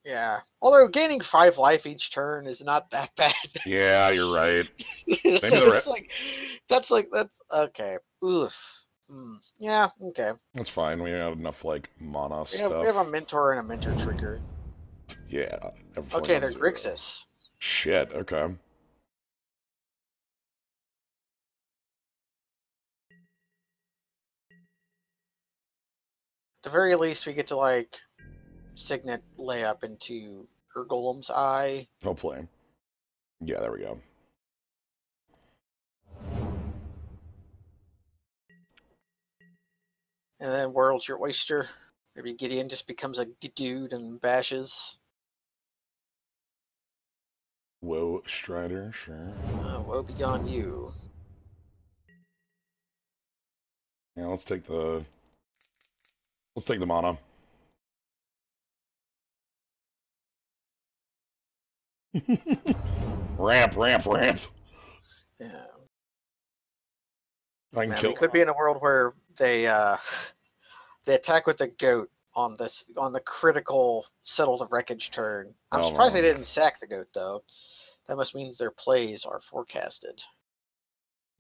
Yeah. Although gaining 5 life each turn is not that bad. Yeah, you're right. So that's okay. Oof. Yeah, okay. That's fine. We have enough like mana stuff. We have a Mentor and a Mentor trigger. Yeah. Okay, they're Grixis. Shit, okay. At the very least, we get to like Signet lay up into Urgolem's eye. Hopefully. Yeah, there we go. And then World's your oyster. Maybe Gideon just becomes a dude and bashes. Woe Strider, sure. Woe begone you. Yeah, let's take the mana. ramp. Yeah. I can kill. We could be in a world where they attack with the goat on the critical settle the wreckage turn. I'm surprised they didn't sack the goat though. That must mean their plays are forecasted.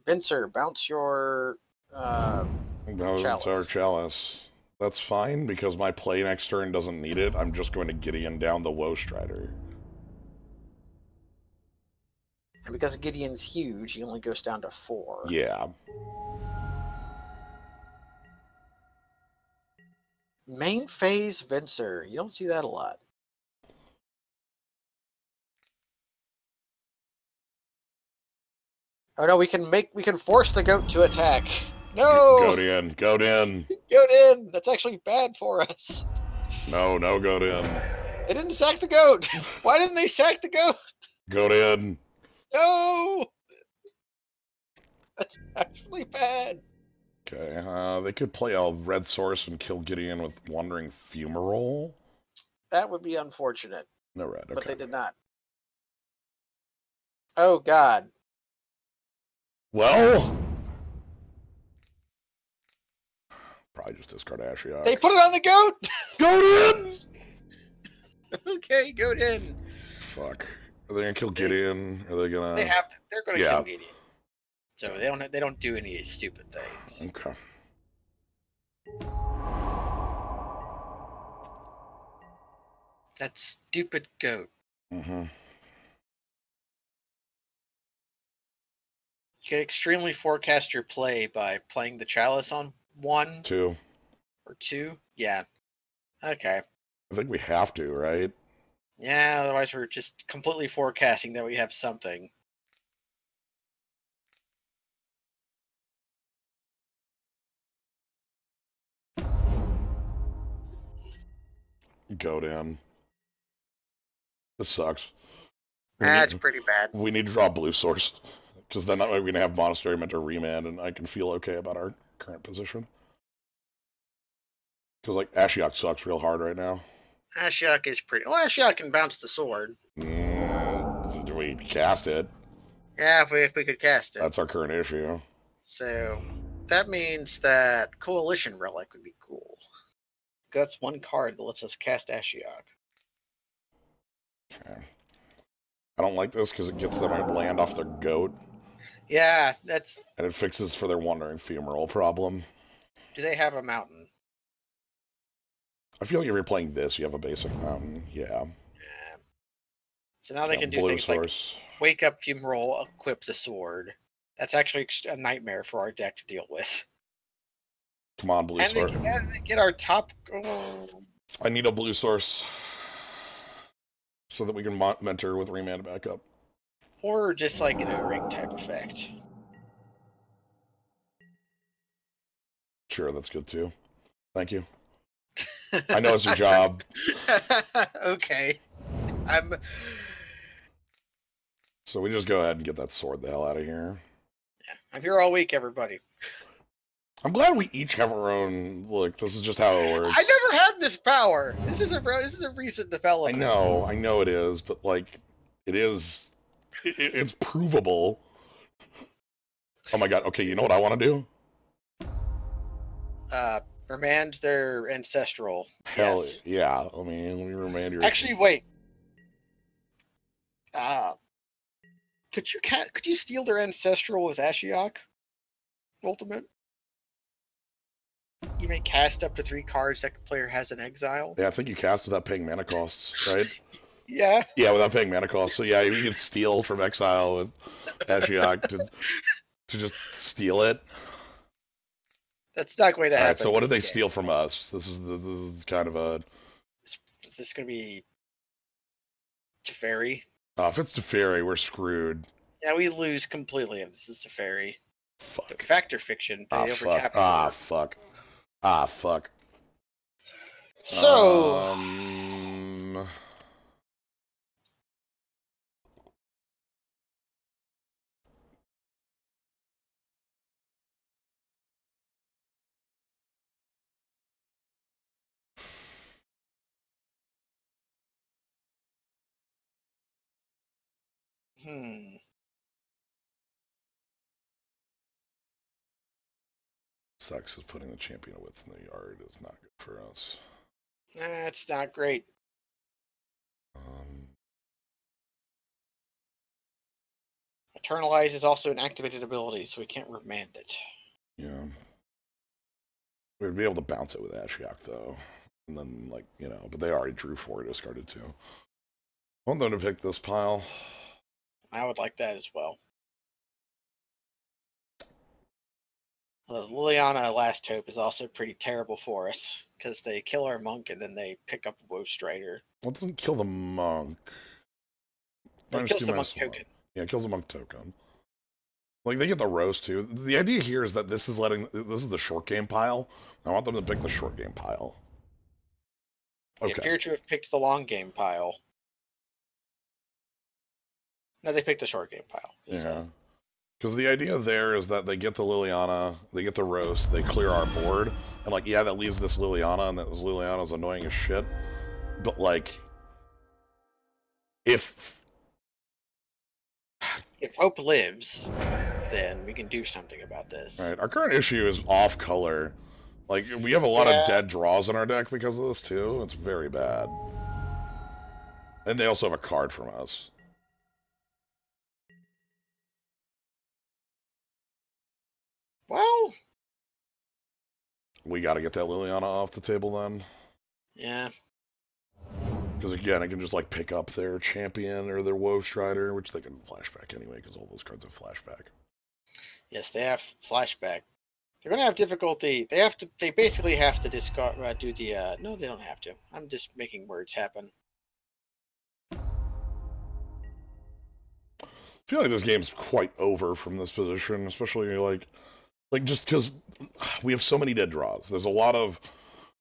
Bincer, bounce your Bounce our chalice. That's fine, because my play next turn doesn't need it. I'm just going to Gideon down the Woe Strider. And because Gideon's huge, he only goes down to 4. Yeah. Main phase Venser. You don't see that a lot. Oh no, we can force the goat to attack. No! Goat in. Goat in. Goat in! That's actually bad for us. No, no goat in. They didn't sack the goat. Why didn't they sack the goat? Goat in. No! That's actually bad. Okay, they could play a red source and kill Gideon with Wandering Fumarole. That would be unfortunate. No red, okay. But they did not. Oh god. Well... Probably just discard Ashiok. They put it on the goat! Goat in! Okay, goat in. Fuck. Are they gonna kill Gideon? Are they gonna... They have to. They're gonna Yeah. kill Gideon. So they don't do any stupid things. Okay. That stupid goat. Mm-hmm. You can extremely forecast your play by playing the Chalice on 1 2. or 2. Yeah. Okay. I think we have to, right? Yeah, otherwise we're just completely forecasting that we have something. Goat in. This sucks. That's pretty bad. We need to draw blue source. Because then we're going to have Monastery Mentor Remand, and I can feel okay about our current position. Because, like, Ashiok sucks real hard right now. Ashiok is pretty... Well, Ashiok can bounce the sword. Do we cast it? Yeah, if we could cast it. That's our current issue. So, that means that Coalition Relic would be cool. That's one card that lets us cast Ashiok. Okay. I don't like this because it gets them to land off their goat. Yeah, that's... And it fixes for their Wandering Fumarole problem. Do they have a mountain? I feel like if you're playing this, you have a basic mountain. Yeah. Yeah. So now they can do blue things source. like Wake Up Fumarole, equip the sword. That's actually a nightmare for our deck to deal with. Come on, blue source. And they get our top... Oh. I need a blue source. So that we can mentor with Remand back up. Or just like an O-ring type effect. Sure, that's good too. Thank you. I know it's your job. Okay. So we just go ahead and get that sword the hell out of here. Yeah, I'm here all week, everybody. I'm glad we each have our own. Look, this is just how it works. I never had this power. This is a recent development. I know it is, but like, it is. It's provable. Oh my god! Okay, you know what I want to do? Remand their ancestral. Hell yes. yeah! I mean, let me remand your. Actually, wait. Could you steal their ancestral with Ashiok? Ultimate. You may cast up to 3 cards that the player has in exile. Yeah, I think you cast without paying mana costs, right? Yeah. Yeah, without paying mana costs. So yeah, you can steal from exile with Ashiok to just steal it. That's not going to happen. All right, so what did they steal from us? This is kind of a... Is this going to be Teferi? If it's Teferi, we're screwed. Yeah, we lose completely if this is Teferi. Fuck. Factor Fiction. They overtap. Fuck. Fuck. So... Sucks because putting the Champion of Wits in the yard is not good for us. That's not great. Eternalize is also an activated ability, so we can't remand it. Yeah. We'd be able to bounce it with Ashiok, though. And then, like, but they already drew 4, discarded 2. I want them to pick this pile. I would like that as well. The Liliana Last Hope is also pretty terrible for us, because they kill our monk and then they pick up a Woe Strider. Well, it doesn't kill the monk. It kills the monk token. Yeah, it kills the monk token. Like, they get the roast, too. The idea here is that this is the short game pile. I want them to pick the short game pile. Okay. They appear to have picked the long game pile. No, they picked the short game pile. Yeah. Because the idea there is that they get the Liliana, they get the roast, they clear our board, and, like, yeah, that leaves this Liliana, and this Liliana's annoying as shit. But, like, if Hope lives, then we can do something about this. Right. Our current issue is off color. Like, we have a lot of dead draws in our deck because of this, too. It's very bad. And they also have a card from us. Well, we gotta get that Liliana off the table, then. Yeah. Because, again, I can just, like, pick up their champion or their Woe Strider, which they can flashback anyway, because all those cards have flashback. Yes, they have flashback. They're going to have difficulty. They basically have to discard, do the, no, they don't have to. I'm just making words happen. I feel like this game's quite over from this position, especially, like just because we have so many dead draws. There's a lot of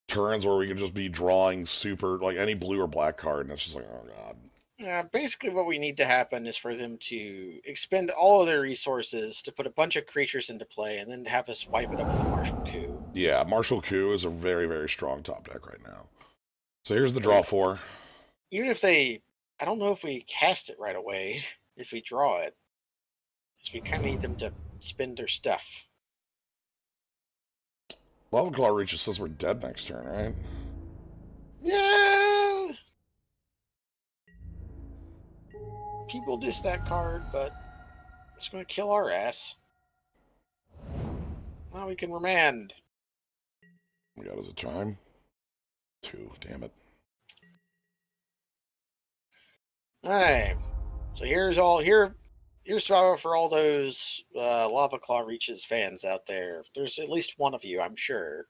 turns where we can just be drawing super, like, any blue or black card, and it's just like, oh god. Yeah, basically what we need to happen is for them to expend all of their resources to put a bunch of creatures into play and then have us wipe it up with a Martial Coup. Yeah, Martial Coup is a very, very strong top deck right now. So here's the draw 4. Even if they, I don't know if we cast it right away, if we draw it. Because we kind of need them to spend their stuff. Lava Claw reaches says we're dead next turn, right? Yeah! People diss that card, but it's going to kill our ass. Now we can remand. We got us a time. 2, damn it. Alright. So here's for all those Lava Claw Reaches fans out there. There's at least one of you, I'm sure.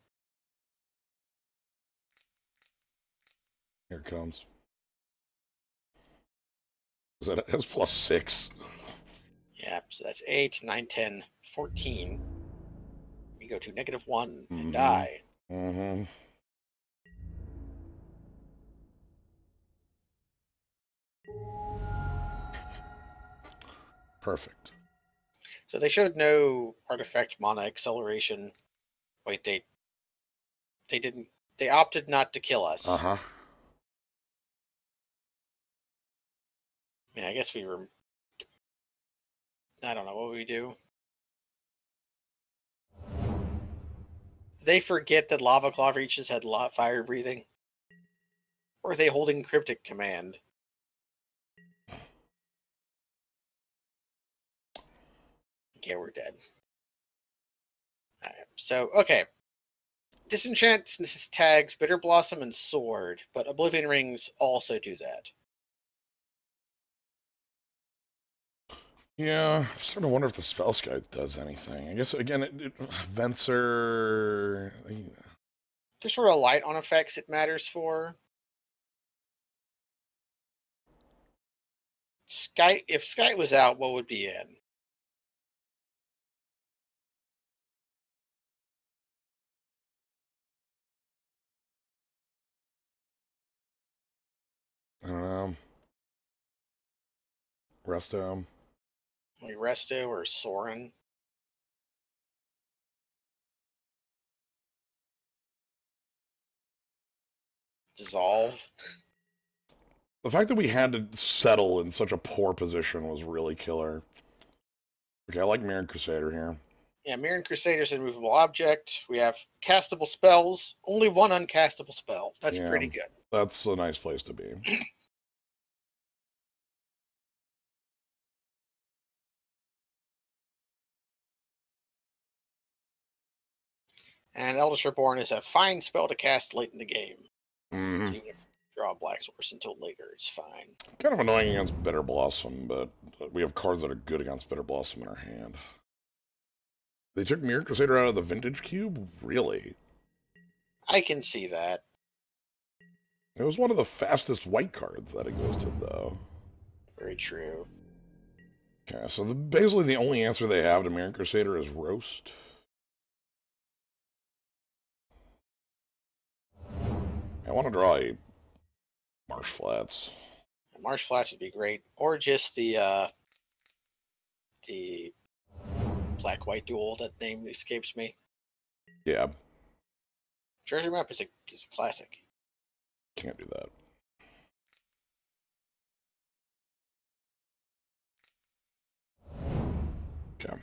Here it comes. That's +6. Yeah, so that's 8, 9, 10, 14. We go to -1 and die. Mm-hmm. Perfect. So they showed no artifact mana acceleration. Wait, they didn't. They opted not to kill us. Uh-huh. I mean, I guess we were. I don't know what we do. They forget that Lava Claw Reaches had fire breathing, or are they holding Cryptic Command? Okay, we're dead. All right, so okay. Disenchant tags Bitter Blossom and Sword, but Oblivion Rings also do that. Yeah, I'm starting to wonder if the Spell Scythe does anything. I guess, again, Venser... They're sort of light on effects it matters for. If Sky was out, what would be in? I don't know. Resto. Like Resto or Soren. Dissolve. The fact that we had to settle in such a poor position was really killer. Okay, I like Mirran Crusader here. Yeah, Mirran Crusader's an immovable object. We have castable spells. Only one uncastable spell. That's pretty good. That's a nice place to be. And Eldest Reborn is a fine spell to cast late in the game. Mm-hmm. So even if you draw a Black Source until later, it's fine. Kind of annoying against Bitter Blossom, but we have cards that are good against Bitter Blossom in our hand. They took Mirror Crusader out of the Vintage Cube? Really? I can see that. It was one of the fastest white cards that existed, though. Very true. Okay, so basically the only answer they have to Mirror Crusader is Roast. I want to draw a Marsh Flats. Marsh Flats would be great, or just the black-white duel. That name escapes me. Yeah. Treasure Map is a classic. Can't do that. Okay.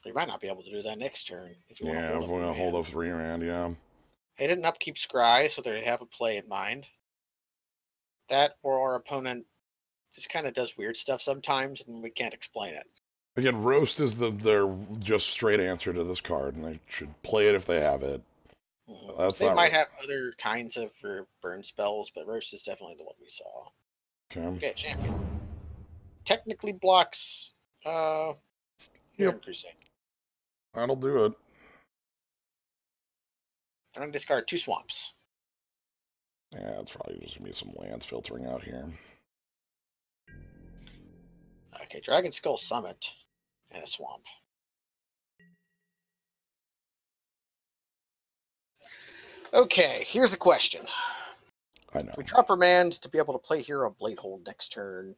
We might not be able to do that next turn if you Yeah, if we want to hold up 3 land, yeah. They didn't upkeep Scry, so they have a play in mind. That or our opponent just kind of does weird stuff sometimes, and we can't explain it. Again, Roast is their just straight answer to this card, and they should play it if they have it. They might have other kinds of burn spells, but Roast is definitely the one we saw. Okay, champion. Technically blocks Crusade. That'll do it. I'm going to discard 2 swamps. Yeah, it's probably just going to be some lands filtering out here. Okay, Dragon Skull Summit and a swamp. Okay, here's a question. I know. We drop Remand to be able to play Hero Bladehold next turn.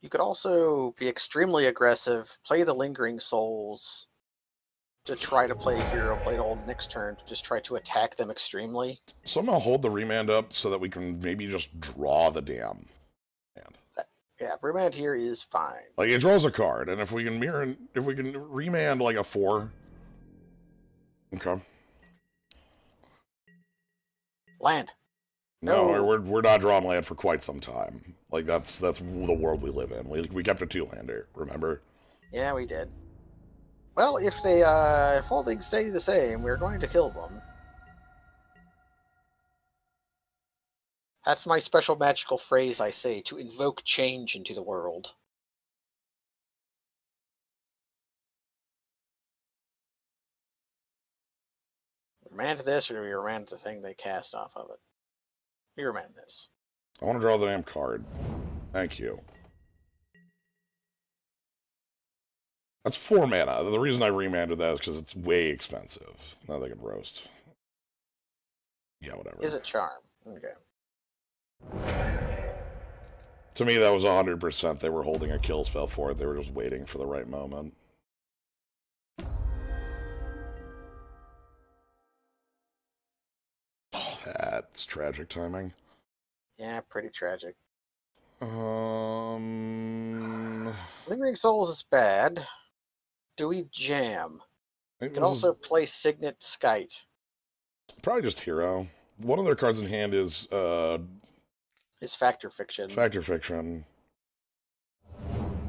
You could also be extremely aggressive, play the Lingering Souls to try to play Hero Bladehold next turn to just try to attack them extremely. Somehow hold the Remand up so that we can maybe just draw the damn hand. Yeah, Remand here is fine. Like, it draws a card, and if we can Remand like a 4. Okay. Land. No, we're not drawing land for quite some time. Like, that's the world we live in. We kept a 2-lander, remember? Yeah, we did. Well, if all things stay the same, we're going to kill them. That's my special magical phrase I say to invoke change into the world. Remand this, or do we remand the thing they cast off of it? We remand this. I want to draw the damn card. Thank you. That's 4 mana. The reason I remanded that is because it's way expensive. Now they can Roast. Yeah, whatever. Is it Charm? Okay. To me, that was 100%. They were holding a kill spell for it. They were just waiting for the right moment. Oh, that's tragic timing. Yeah, pretty tragic. Lingering Lingering Souls is bad. Do we jam? You can also play Signet Skite. Probably just Hero. One of their cards in hand is Factor Fiction. Factor Fiction.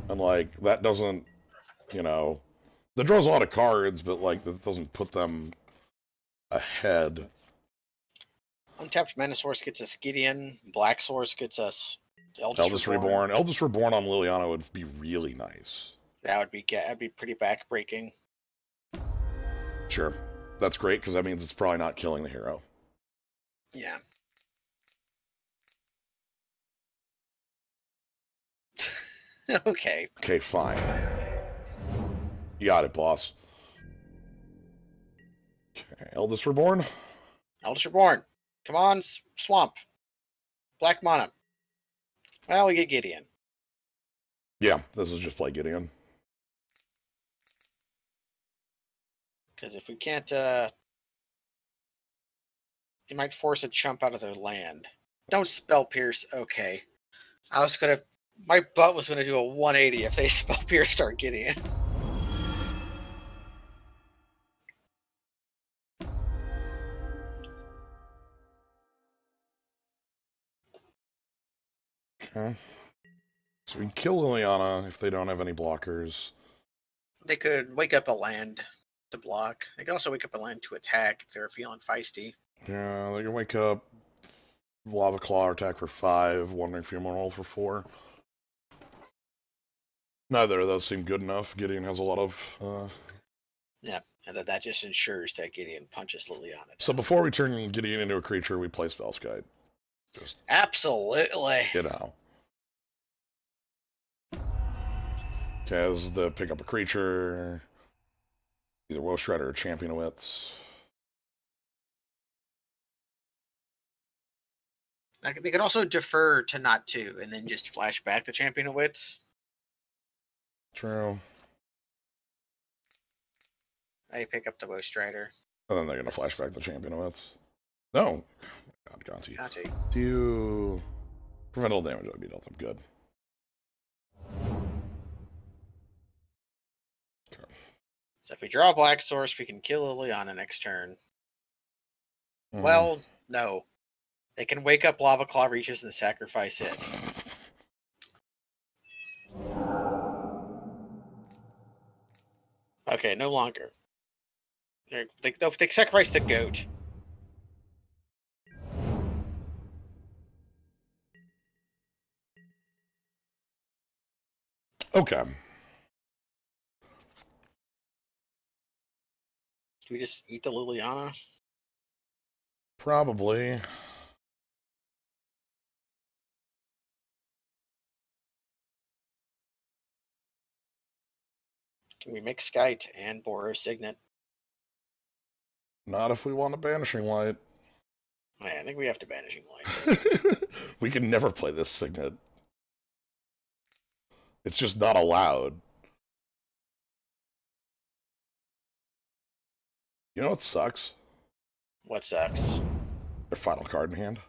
And like that doesn't, that draws a lot of cards, but like that doesn't put them ahead. Untapped Mana Source gets us Gideon. Black Source gets us Eldest Reborn. Eldest Reborn on Liliana would be really nice. That'd be pretty backbreaking. Sure. That's great, because that means it's probably not killing the hero. Yeah. Okay. Okay, fine. You got it, boss. Okay, Eldest Reborn? Eldest Reborn. Come on, Swamp. Black mana. Well, we get Gideon. Yeah, this is just play Gideon. Because if we can't, they might force a chump out of their land. Don't Spell Pierce. Okay. My butt was gonna do a 180 if they Spell Pierce start Gideon. Okay. So we can kill Liliana if they don't have any blockers. They could wake up a land to block. They could also wake up a land to attack if they're feeling feisty. Yeah, they can wake up Lava Claw attack for 5, Wandering Funeral roll for 4. Neither of those seem good enough. Gideon has a lot of... Yeah, and that just ensures that Gideon punches Liliana down. So before we turn Gideon into a creature, we play Spellskite. Just, absolutely. you know. Has the pick up a creature, either Woe Strider or Champion of Wits. They could also defer to not 2 and then just flash back the Champion of Wits. True. I pick up the Woe Strider. And then they're going to flash back the Champion of Wits. No. God, Gonti. Do you... Prevent all damage would be dealt. I'm good. Okay. So if we draw a Black Source, we can kill Liliana next turn. Well, no. They can wake up Lava Claw Reaches and sacrifice it. Okay, no longer. They sacrifice the goat. Okay. Do we just eat the Liliana? Probably. Can we make Skite and Boros Signet? Not if we want a Banishing Light. Yeah, I think we have to Banishing Light. We can never play this Signet. It's just not allowed. You know what sucks? What sucks? Their final card in hand.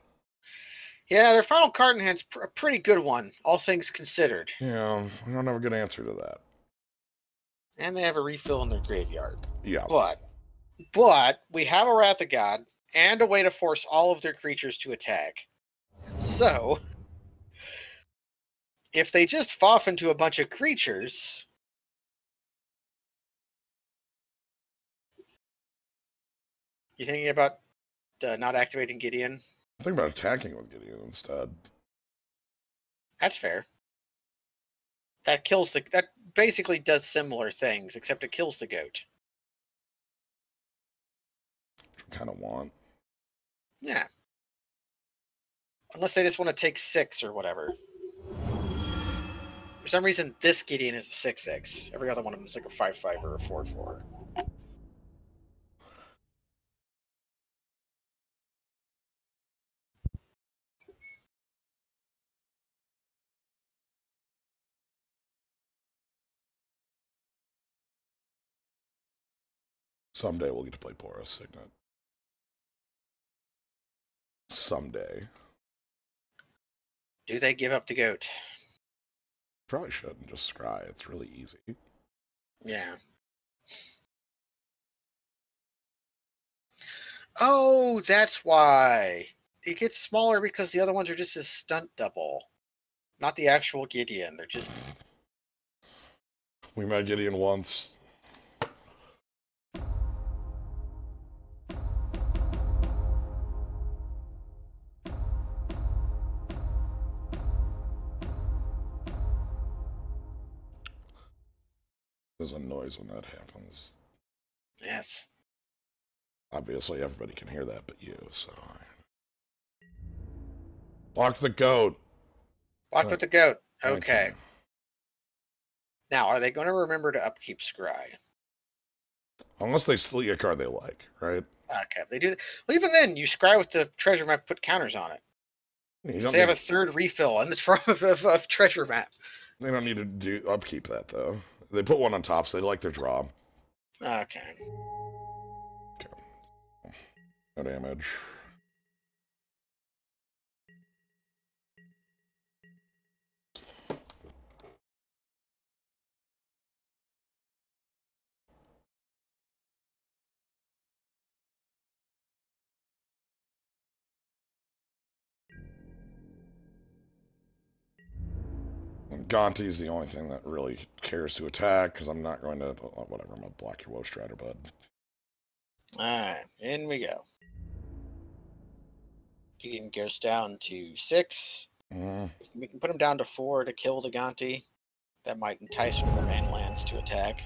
Yeah, their final card in hand's a pretty good one, all things considered. Yeah, I don't have a good answer to that. And they have a refill in their graveyard. Yeah. But we have a Wrath of God and a way to force all of their creatures to attack. So, if they just foff into a bunch of creatures... You thinking about not activating Gideon? I'm thinking about attacking with Gideon instead. That's fair. That basically does similar things, except it kills the goat. Which I kind of want. Yeah. Unless they just want to take 6 or whatever. For some reason, this Gideon is a 6/6. Every other one of them is like a 5/5 or a 4/4. Someday we'll get to play Boros Signet. Someday. Do they give up the goat? Probably shouldn't just scry. It's really easy. Yeah. Oh, that's why. It gets smaller because the other ones are just a stunt double. Not the actual Gideon. They're just... We met Gideon once. There's a noise when that happens. Yes. Obviously, everybody can hear that but you, so... Block the goat! Block with the goat. Thank Okay. you. Now, are they going to remember to upkeep Scry? Unless they steal a card they like, right? Okay, if they do that. Well, even then, you Scry with the treasure map, put counters on it. So they have a third refill in the front of treasure map. They don't need to do upkeep that, though. They put one on top, so they like their draw. Okay. No damage. Gonti is the only thing that really cares to attack, because I'm not going to... Oh, whatever, I'm going to block your Woe Strider, bud. Alright, in we go. Keegan goes down to 6. We can put him down to 4 to kill the Gonti. That might entice one of the main lands to attack.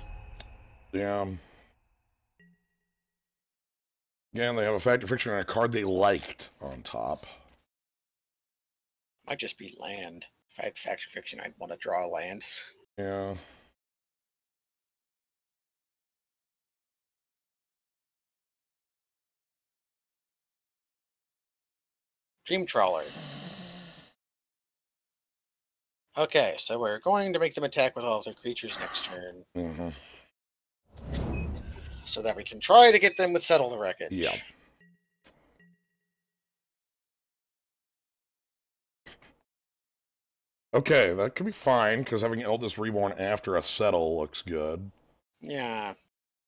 Yeah. Again, they have a Fact or Fiction and a card they liked on top. Might just be land. If I had Fact or Fiction, I'd want to draw a land. Yeah. Dream Trawler. Okay, so we're going to make them attack with all of their creatures next turn. So that we can try to get them with Settle the Wreckage. Yeah. Okay, that could be fine, because having Eldest Reborn after a Settle looks good. Yeah.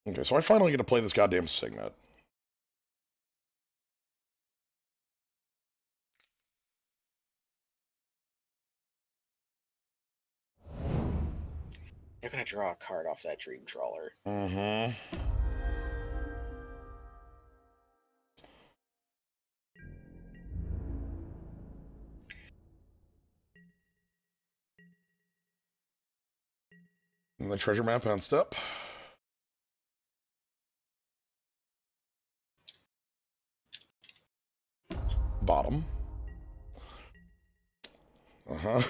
Okay, so I finally get to play this goddamn Signet. They're going to draw a card off that Dream Trawler. Mm-hmm. And the treasure map on step. Bottom.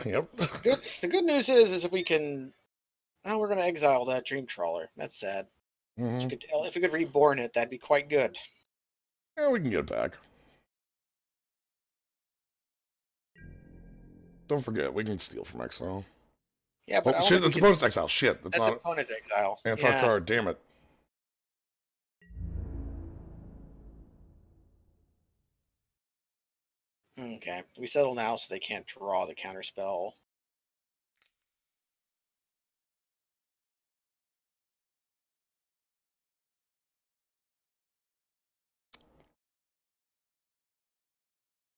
Yep. The good news is if we can... Oh, we're going to exile that Dream Trawler. That's sad. If we could reborn it, that'd be quite good. Yeah, we can get it back. Don't forget, we can steal from exile. Yeah, but shit, that's opponent's exile. Shit, that's not opponent's exile. And yeah. Card, damn it. Okay, we settle now so they can't draw the counterspell.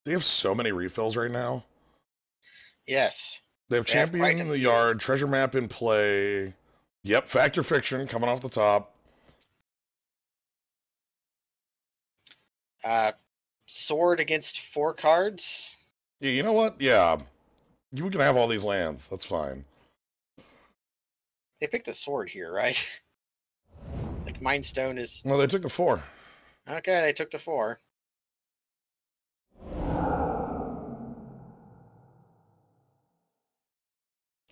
They have so many refills right now. Yes. They have Champion in the Yard, Treasure Map in play. Yep, Fact or Fiction coming off the top. Sword against 4 cards. Yeah, you know what? Yeah. You can have all these lands. That's fine. They picked the sword here, right? Like Mind Stone is... No, they took the 4. Okay, they took the 4.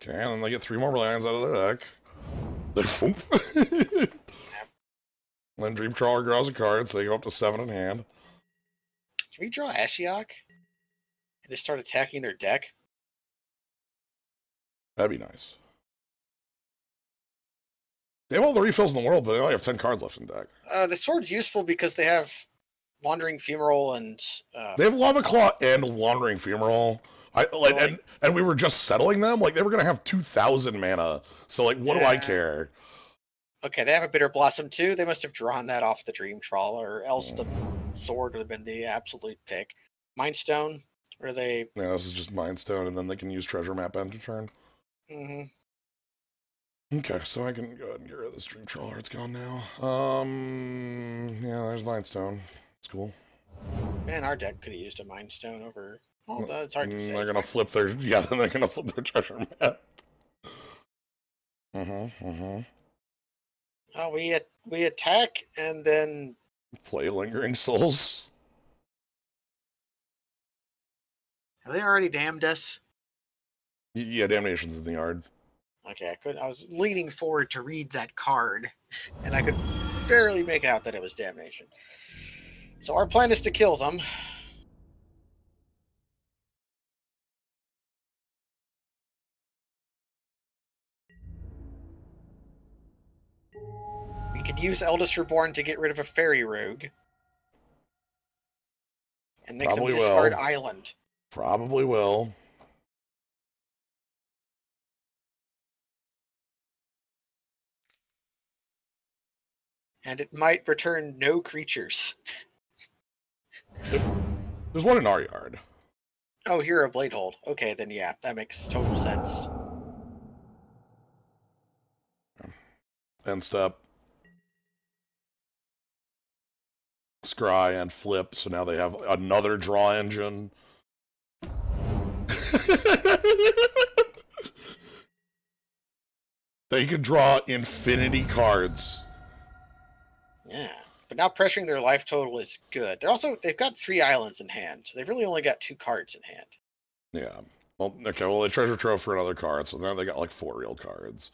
Okay, and then they get 3 more lands out of their deck. Then Dream Trawler draws a card, so they go up to 7 in hand. Can we draw Ashiok and just start attacking their deck? That'd be nice. They have all the refills in the world, but they only have 10 cards left in deck. The sword's useful because they have Wandering Fumarole and... they have Lava Claw and Wandering Fumarole. And we were just settling them? Like, they were going to have 2,000 mana. So, like, what do I care? Okay, they have a Bitter Blossom, too. They must have drawn that off the Dream Trawler, or else the sword would have been the absolute pick. Mind Stone, or they... Yeah, this is just Mind Stone, and then they can use Treasure Map end of turn. Okay, so I can go ahead and get rid of this Dream Trawler. It's gone now. Yeah, there's Mind Stone. It's cool. Man, our deck could have used a Mind Stone over... Oh, that's hard to say. They're gonna flip their... Yeah, then they're gonna flip their Treasure Map. Oh, we attack, and then... Play Lingering Souls. Have they already damned us? Yeah, Damnation's in the yard. Okay, I was leaning forward to read that card, and I could barely make out that it was Damnation. So our plan is to kill them. We could use Eldest Reborn to get rid of a Fairy Rogue. And make them discard Island. Probably will. And it might return no creatures. There's one in our yard. Oh, Hero Bladehold. Okay, then yeah, that makes total sense. End step. Scry and flip, so now they have another draw engine. They can draw infinity cards. Yeah. But now pressuring their life total is good. They've got 3 islands in hand, so they've really only got 2 cards in hand. Yeah. Well, okay, well, they treasure trove for another card, so now they got like 4 real cards.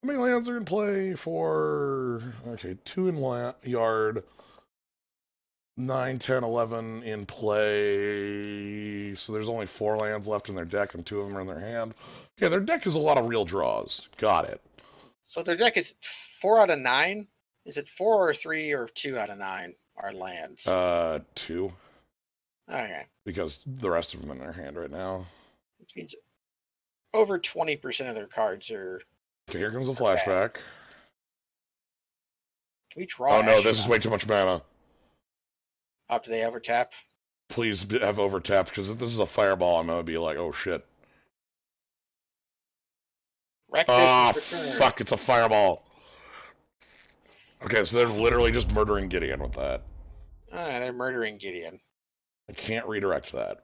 How many lands are in play for... Okay, 2 in yard, 9, 10, 11 in play. So there's only 4 lands left in their deck, and 2 of them are in their hand. Yeah, their deck is a lot of real draws. Got it. So their deck is 4 out of 9? Is it 4 or 3 or 2 out of 9 are lands? 2. Okay. Because the rest of them in their hand right now. Which means over 20% of their cards are... Okay, here comes a flashback. Can we draw? Oh no, this is way too much mana. Oh, do they overtap? Please have overtapped, because if this is a fireball, I'm gonna be like, oh shit. Ah, fuck, it's a fireball. Okay, so they're literally just murdering Gideon with that. They're murdering Gideon. I can't redirect that.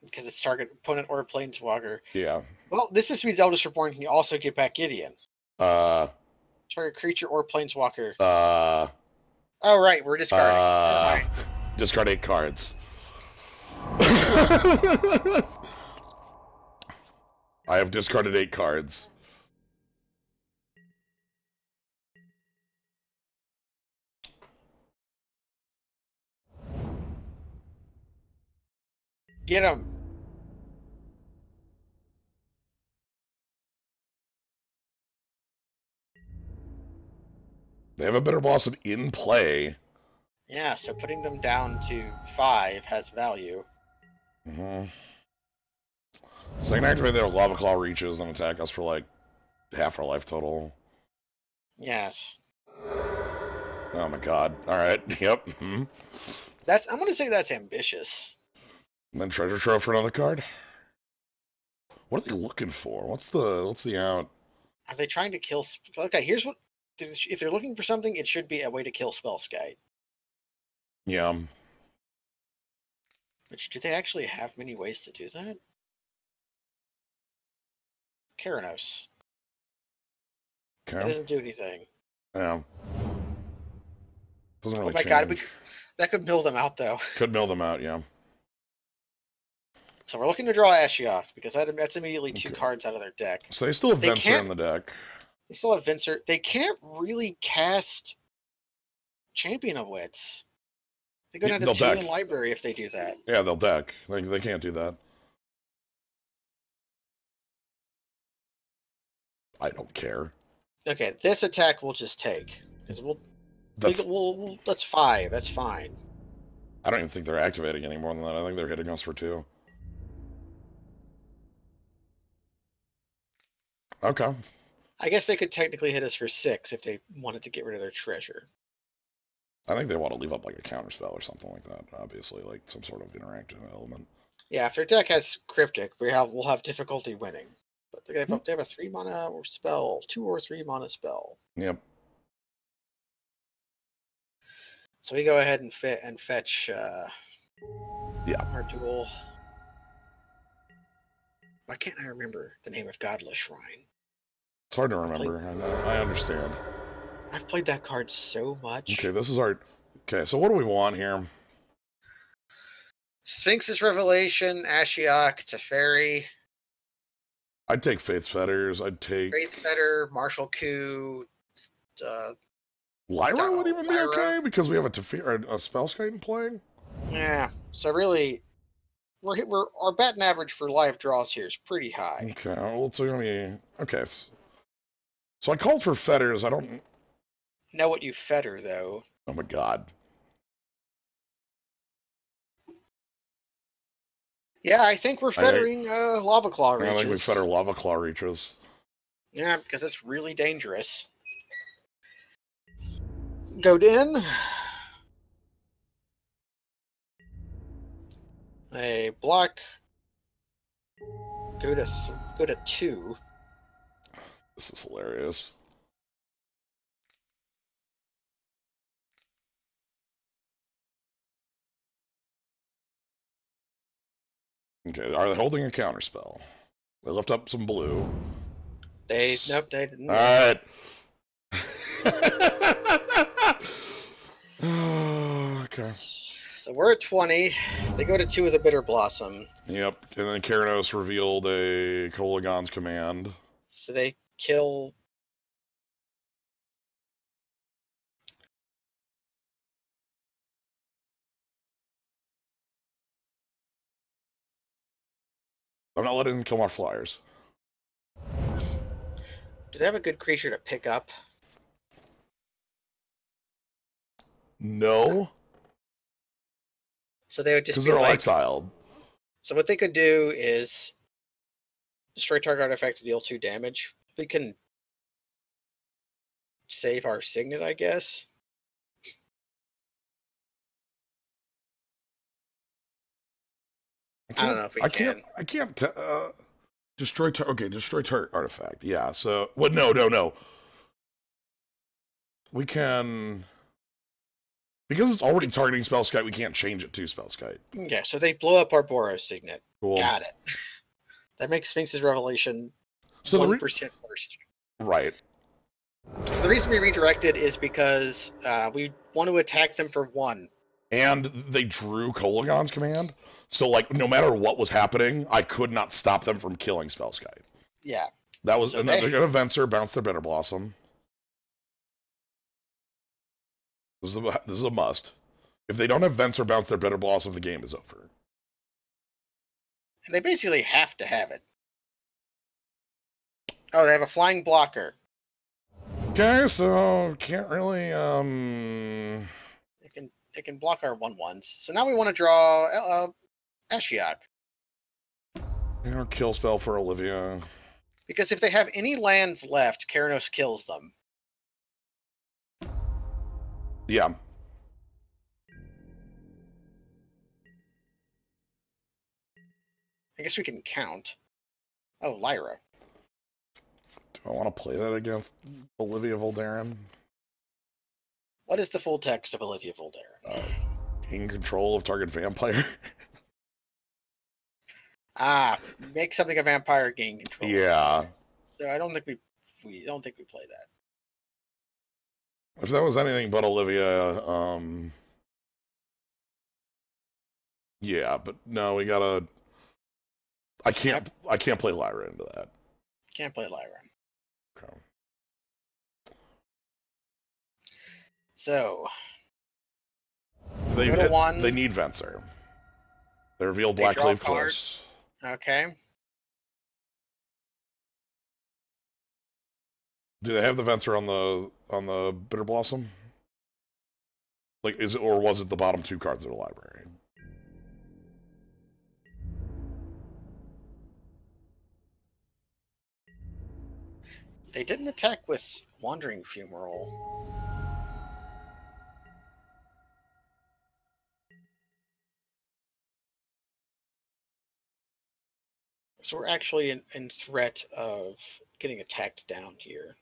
Because it's target opponent or planeswalker. Yeah. Well, this just means Eldest Reborn can also get back Gideon. Target creature or planeswalker. Oh, right, we're discarding. Discard 8 cards. I have discarded 8 cards. Get him. They have a Bitter Blossom in play. Yeah, so putting them down to 5 has value. Mm-hmm. So they can activate their Lava Claw reaches and attack us for like half our life total. Yes. Oh my god. Alright, yep. Mm-hmm. I'm gonna say that's ambitious. And then treasure trove for another card? What are they looking for? What's the out? Are they trying to kill... Okay, here's what... If they're looking for something, it should be a way to kill Spellskite. Yeah. Which, do they actually have many ways to do that? Keranos. Okay. That doesn't do anything. Yeah. Doesn't really change. God, that could mill them out, though. Could mill them out, yeah. So we're looking to draw Ashiok, because that's immediately 2 cards out of their deck. So they still have Venser in the deck. They still have Venser. They can't really cast Champion of Wits. They go down to 2 in library if they do that. Yeah, they'll deck. They can't do that. I don't care. Okay, this attack we'll just take. Because that's 5. That's fine. I don't even think they're activating any more than that. I think they're hitting us for 2. Okay. I guess they could technically hit us for 6 if they wanted to get rid of their treasure. I think they want to leave up like a counterspell or something like that. Obviously, like some sort of interactive element. Yeah, if their deck has Cryptic, we'll have difficulty winning. But they have a 3-mana or spell, 2 or 3 mana spell. Yep. So we go ahead and fetch. Our duel. Why can't I remember the name of Godless Shrine? It's hard to remember. I understand. I've played that card so much. Okay, this is our... Okay, so what do we want here? Sphinx's Revelation, Ashiok, Teferi. I'd take Faith's Fetters. I'd take... Faith Fetter, Martial Coup. Lyra would even be okay, because we have a Spellskite in playing? Yeah, so really... our batting average for live draws here is pretty high. Okay, well, it's gonna be... Okay. So I called for Fetters. I don't... Know what you fetter, though. Oh my god. Yeah, I think we're fettering Lava Claw Reaches. I think we fetter Lava Claw Reaches. Yeah, because it's really dangerous. Go in. A block. Go to 2. This is hilarious. Okay, are they holding a counterspell? They lift up some blue. Nope, they didn't. All right. Okay. So we're at 20. They go to 2 with a Bitter Blossom. Yep. And then Keranos revealed a Kolagon's command. So they kill. I'm not letting them kill my flyers. Do they have a good creature to pick up? No. So they would just Because be they're all like. exiled. So what they could do is destroy target artifact to deal 2 damage. We can save our signet, I guess. I don't know if we can. I can't. Destroy. Okay, destroy target artifact. Yeah. So what? No. We can. Because it's already targeting Spellskite, we can't change it to Spellskite. Okay, so they blow up our Boros signet. Cool. Got it. That makes Sphinx's Revelation So 1% worse. Right. So the reason we redirected is because we want to attack them for 1. And they drew Kolagon's command. So, like, no matter what was happening, I could not stop them from killing Spellskite. Yeah. That was, So and then they're going to Venser, bounce their Bitter Blossom. This is a must. If they don't have Venser, bounce their Bitter Blossom, the game is over. And they basically have to have it. Oh, they have a flying blocker. Okay, so can't really, They can block our 1/1s. So now we want to draw Ashiok. Kill spell for Olivia. Because if they have any lands left, Keranos kills them. Yeah. I guess we can count. Oh, Lyra. Do I want to play that against Olivia Voldaren? What is the full text of Olivia Voldaren? Gain control of target vampire. Make something a vampire gain control. Yeah. So I don't think we don't think we play that. If that was anything but Olivia, yeah, but no, we gotta. I can't play Lyra into that. Can't play Lyra. Okay. So They go to 1. They need Venser. They reveal They Black draw a Clave card. Cliffs. Okay. Do they have the Venser on the Bitter Blossom? Like, is it, or was it the bottom 2 cards of the library? They didn't attack with Wandering Fumarole. So we're actually in threat of getting attacked down here.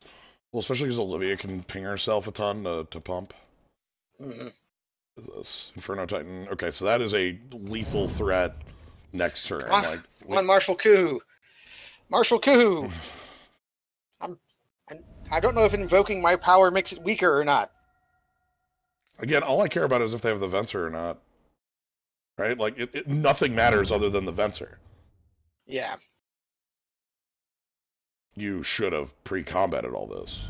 Well, especially because Olivia can ping herself a ton to pump. Mm-hmm. This Inferno Titan. Okay, so that is a lethal threat next turn. Come on, come on, Martial Coup. Martial Coup. I don't know if invoking my power makes it weaker or not. Again, all I care about is if they have the Venser or not. Right? Like, nothing matters other than the Venser. Yeah. You should have pre-combated all this.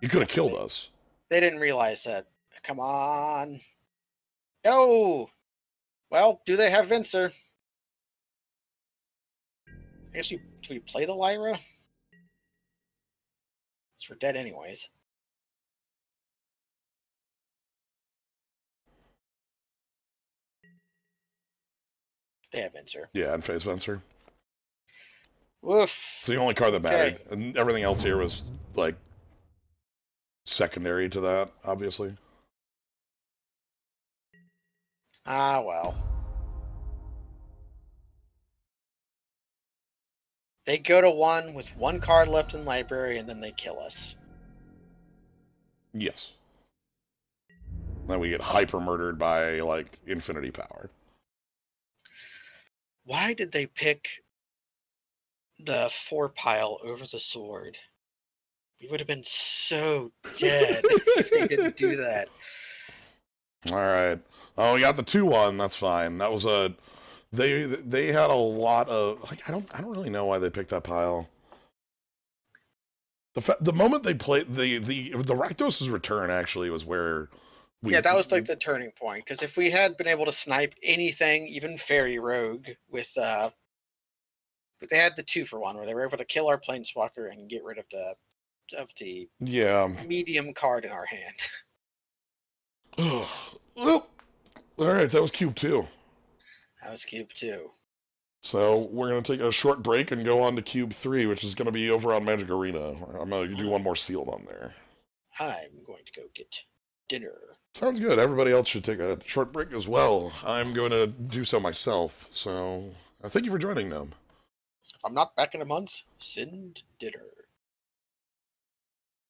You could have killed us. They didn't realize that. Come on. No. Well, do they have Venser? I guess do we play the Lyra? We're dead anyways. They have Venser. Yeah, and face Venser. Woof. It's the only card that mattered. And everything else here was, like, secondary to that, obviously. Ah, well. They go to 1 with 1 card left in library, and then they kill us. Yes. Then we get hyper murdered by, like, infinity power. Why did they pick the 4 pile over the sword? We would have been so dead if they didn't do that. Alright. Oh, we got the 2-1, that's fine. That was a... They had a lot of... Like, I don't really know why they picked that pile. The moment they played... The Rakdos' return, actually, was where... Yeah, that was like the turning point. Because if we had been able to snipe anything, even Fairy Rogue, with... But they had the 2-for-1, where they were able to kill our Planeswalker and get rid of the medium card in our hand. Well, alright, that was Cube 2. That was Cube 2. So we're going to take a short break and go on to Cube 3, which is going to be over on Magic Arena. I'm going to do one more sealed on there. I'm going to go get dinner. Sounds good. Everybody else should take a short break as well. I'm going to do so myself. So thank you for joining them. If I'm not back in a month, send dinner.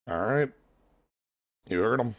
All right. You heard them.